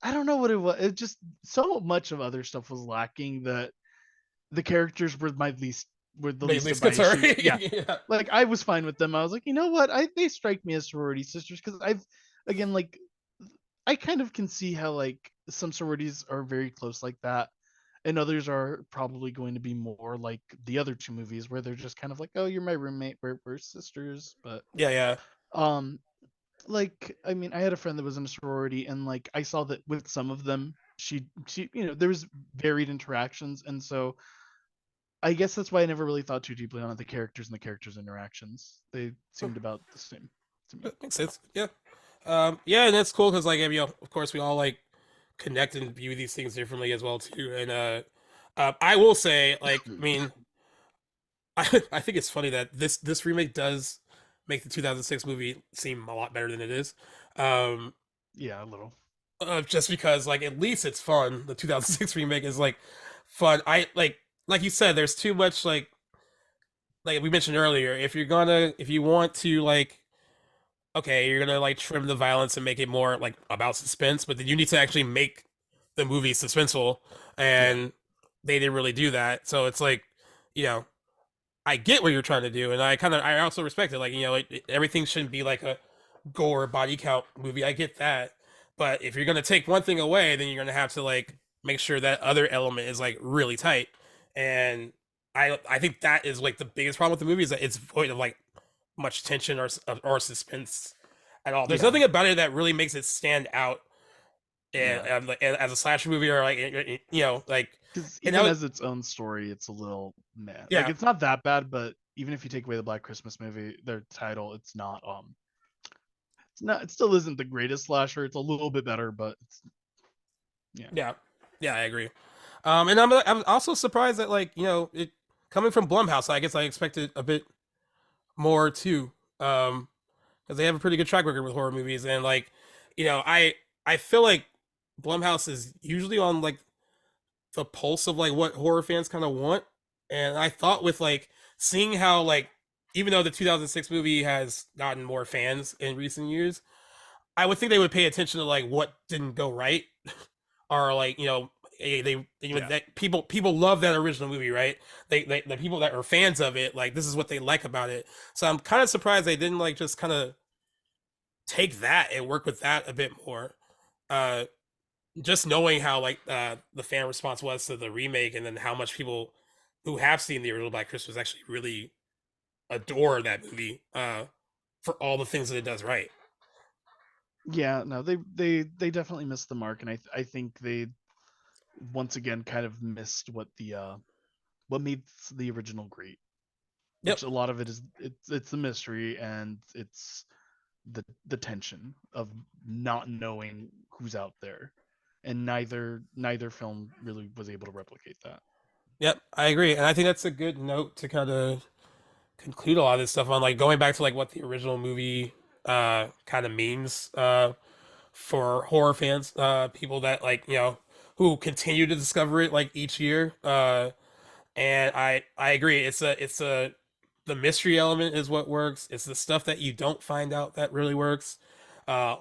I don't know what it was. It just so much of other stuff was lacking that the characters were the At least of least my concern. issues. Yeah. Yeah, Like I was fine with them. I was like, you know what? They strike me as sorority sisters because I've again like I kind of can see how like some sororities are very close like that. And others are probably going to be more like the other two movies where they're just kind of like, oh, you're my roommate, we're sisters. But yeah, yeah. um like I mean I had a friend that was in a sorority and like I saw that with some of them she there was varied interactions, and so I guess that's why I never really thought too deeply on the characters and the characters interactions. They seemed about the same to me. Makes sense. Yeah, yeah, and that's cool because like of course we all like connect and view these things differently as well too. And I will say like I mean I think it's funny that this remake does make the 2006 movie seem a lot better than it is. Um, Yeah, a little. just because like at least it's fun. The 2006 remake is like fun. I like you said, there's too much like we mentioned earlier. If you want to like okay, you're gonna like trim the violence and make it more like about suspense, but then you need to actually make the movie suspenseful, Yeah. and they didn't really do that. So it's like you know I get what you're trying to do, and I also respect it. Like everything shouldn't be like a gore body count movie. I get that, But if you're gonna take one thing away, then you're gonna have to like make sure that other element is like really tight. And I think that is like the biggest problem with the movie is that it's void of like much tension or suspense at all. There's Yeah, nothing about it that really makes it stand out yeah. like, as a slasher movie or like like Because and even as its own story, it's a little meh. Like yeah it's not that bad, but even if you take away the Black Christmas movie, their title, it's not, it still isn't the greatest slasher. It's a little bit better, but it's, yeah. yeah yeah, I agree. And I'm also surprised that like it coming from Blumhouse, I guess I expected a bit more too. Because they have a pretty good track record with horror movies, and like I feel like Blumhouse is usually on like the pulse of like what horror fans kind of want. And I thought with like seeing how like even though the 2006 movie has gotten more fans in recent years, I would think they would pay attention to like what didn't go right, or like Yeah. that people love that original movie, right? The people that are fans of it, like this is what they like about it. So I'm kind of surprised they didn't like just kind of take that and work with that a bit more. Uh, just knowing how like the fan response was to the remake, and then how much people who have seen the original Black Christmas actually really adore that movie for all the things that it does right. Yeah, no, they definitely missed the mark, and I think they once again kind of missed what made the original great, Yep, which a lot of it is it's the mystery and it's the tension of not knowing who's out there, and neither film really was able to replicate that. yep, I agree, and I think that's a good note to kind of conclude a lot of this stuff on, like going back to like what the original movie kind of means for horror fans, people that like who continue to discover it like each year. And I agree. It's a the mystery element is what works. It's the stuff that you don't find out that really works. Uh,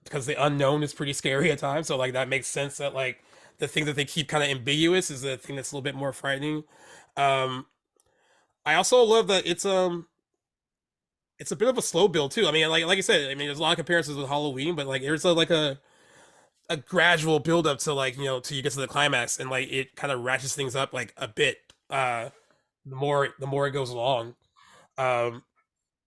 because the unknown is pretty scary at times. So like that makes sense that like the thing that they keep kind of ambiguous is the thing that's a little bit more frightening. Um, I also love that it's a bit of a slow build too. I mean, like I said, I mean, there's a lot of comparisons with Halloween, but like there's like a gradual build up to like till you get to the climax, and like it kind of ratchets things up like a bit. The more it goes along, um,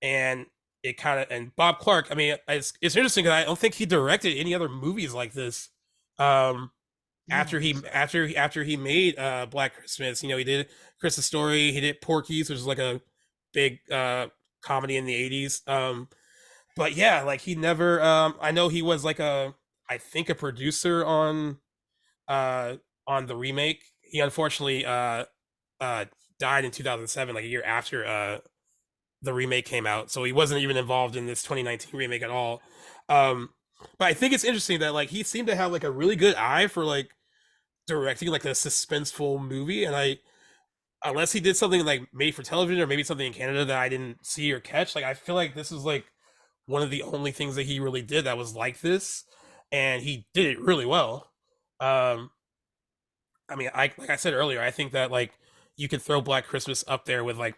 and it kind of and Bob Clark. I mean, it's interesting because I don't think he directed any other movies like this. Um, Yeah, I don't think so. after he made Black Christmas, he did Christmas Story. He did Porky's, which is like a big comedy in the '80s. But yeah, like he never. I know he was like I think a producer uh on the remake. He unfortunately uh died in 2007, like a year after the remake came out. So he wasn't even involved in this 2019 remake at all. Um, but I think it's interesting that like he seemed to have like a really good eye for like directing like a suspenseful movie, and I unless he did something like made for television or maybe something in Canada that I didn't see or catch, like I feel like this is like one of the only things that he really did that was like this, and he did it really well. Um, I mean, I like I said earlier, I think that like you could throw Black Christmas up there with like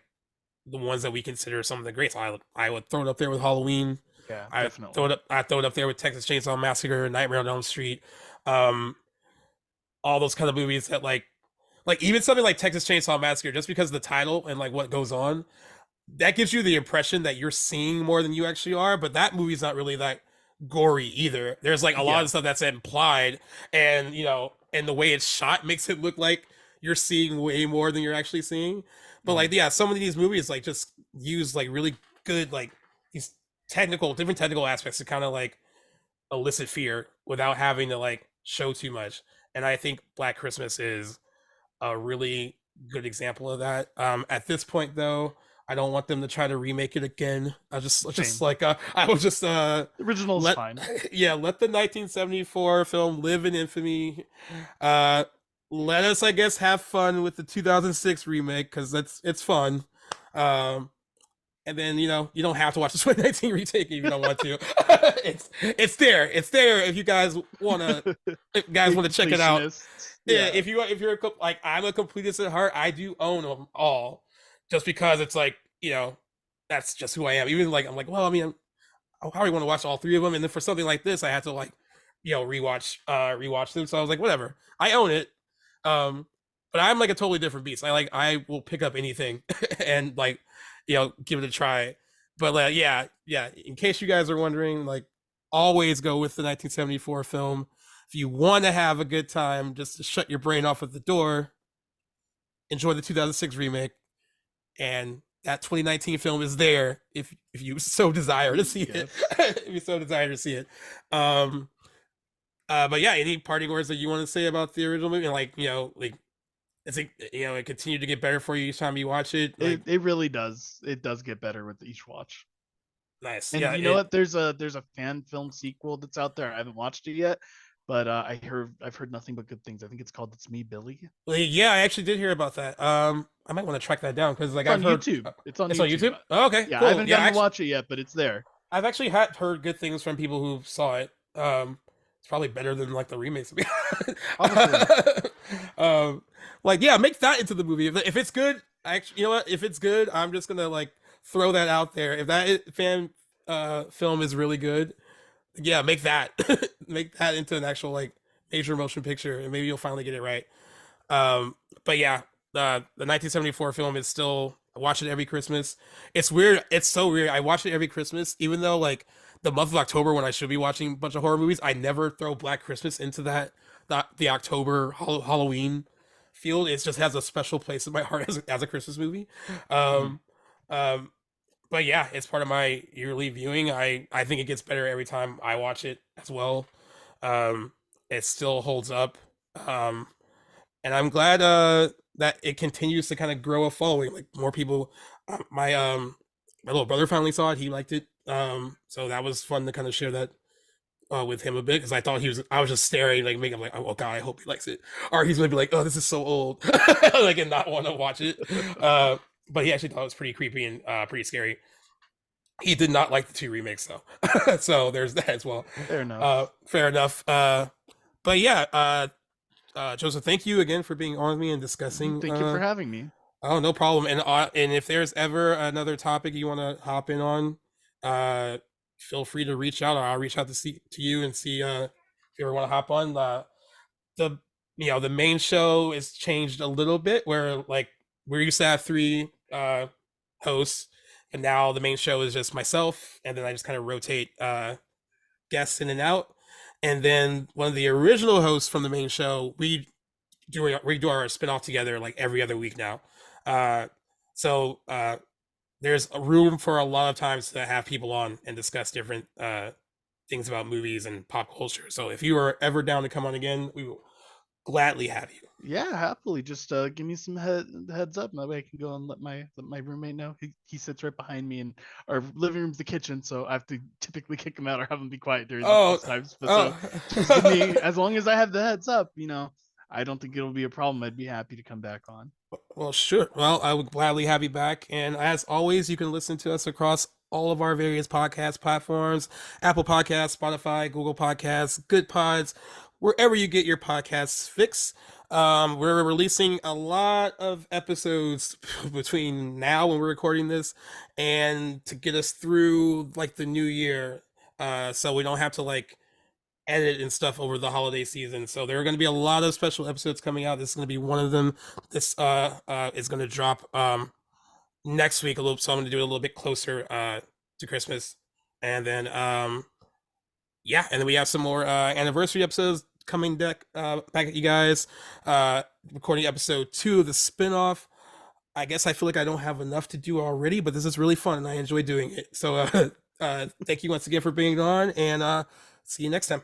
the ones that we consider some of the greats. I would throw it up there with Halloween. Yeah, I definitely. throw it up there with Texas Chainsaw Massacre, Nightmare on Elm Street, um, all those kind of movies that like even something like Texas Chainsaw Massacre, just because of the title and like what goes on, that gives you the impression that you're seeing more than you actually are. But that movie's not really that gory either. There's like a lot Yeah. of stuff that's implied, and and the way it's shot makes it look like you're seeing way more than you're actually seeing. But Mhm. like, yeah, some of these movies like just use like really good like these different technical aspects to kind of like elicit fear without having to like show too much. And I think Black Christmas is a really good example of that. At this point, though, I don't want them to try to remake it again. I just Same. like I will just The original is let fine. yeah, let the 1974 film live in infamy. Uh, let us, I guess, have fun with the 2006 remake because it's fun. Um, and then you don't have to watch the 2019 retake if you don't want to. It's there if you guys wanna if you guys Hey, want to check it out. completionists. Yeah, Yeah. if you're like I'm a completist at heart, I do own them all, just because it's like that's just who I am. Even like I'm like, well, I mean, I probably want to watch all three of them, and then for something like this, I have to like rewatch them. So I was like, whatever, I own it. Um, but I'm like a totally different beast. I will pick up anything and like give it a try. But yeah. In case you guys are wondering, like always go with the 1974 film. If you want to have a good time, just to shut your brain off at the door, enjoy the 2006 remake, and that 2019 film is there if you so desire to see it. Yes. If you so desire to see it. Um, but yeah, any parting words that you want to say about the original movie? And like, like it's like, it continued to get better for you each time you watch it. Like, It really does. It does get better with each watch. nice. And Yeah, you know it what? There's a fan film sequel that's out there. I haven't watched it yet, but I've heard nothing but good things. I think it's called It's Me, Billy. like, yeah, I actually did hear about that. I might want to track that down because like It's I've on heard YouTube. It's on it's on YouTube. YouTube. Oh, okay, Yeah, I cool. haven't Yeah, gotten to actually, watch it yet, but it's there. I've actually had heard good things from people who saw it. It's probably better than like the remakes. To be Probably. um, like yeah, make that into the movie. If it's good, actually, you know what? If it's good, I'm just gonna like throw that out there. If that fan film is really good, yeah, make that make that into an actual like major motion picture, and maybe you'll finally get it right. But yeah, the 1974 film is still, I watch it every Christmas. It's weird. It's so weird. I watch it every Christmas, even though like the month of October when I should be watching a bunch of horror movies, I never throw Black Christmas into the October Halloween field. It just has a special place in my heart as a Christmas movie. Mhm. Um, um, but yeah, it's part of my yearly viewing. I think it gets better every time I watch it as well. Um, it still holds up. Um, and I'm glad that it continues to kind of grow a following. Like more people, my little brother finally saw it. He liked it. So that was fun to kind of share that with him a bit because I was just staring, like making like, oh god, I hope he likes it, or he's gonna be like, oh, this is so old, like and not want to watch it. But he actually thought it was pretty creepy and pretty scary. He did not like the two remakes though, so there's that as well. Fair enough. Fair enough. But yeah, Joseph, thank you again for being on with me and discussing. Thank you for having me. Oh, no problem. And if there's ever another topic you want to hop in on, uh, feel free to reach out, or I'll reach out to you and see if you ever want to hop on. The the main show is changed a little bit, where like we used to have three hosts, and now the main show is just myself, and then I just kind of rotate guests in and out. And then one of the original hosts from the main show, we do our spinoff together like every other week now. Uh, so there's a room for a lot of times to have people on and discuss different things about movies and pop culture. So if you are ever down to come on again, we will gladly have you. Yeah, happily. Just give me some heads up. That way I can go and let my roommate know. He sits right behind me, and our living room's the kitchen, so I have to typically kick him out or have him be quiet during Oh, those times. But so just give me, oh. as long as I have the heads up, I don't think it'll be a problem. I'd be happy to come back on. Well, sure. Well, I would gladly have you back. And as always, you can listen to us across all of our various podcast platforms: Apple Podcasts, Spotify, Google Podcasts, Good Pods, wherever you get your podcasts fix. We're releasing a lot of episodes between now when we're recording this and to get us through like the new year. So we don't have to like edit and stuff over the holiday season. So there are going to be a lot of special episodes coming out. This is going to be one of them. This is going to drop next week a little, so I'm going to do it a little bit closer to Christmas. And then yeah, and then we have some more anniversary episodes coming back at you guys. Recording episode 2 of the spinoff. I guess I feel like I don't have enough to do already, but this is really fun and I enjoy doing it. So thank you once again for being on, and see you next time.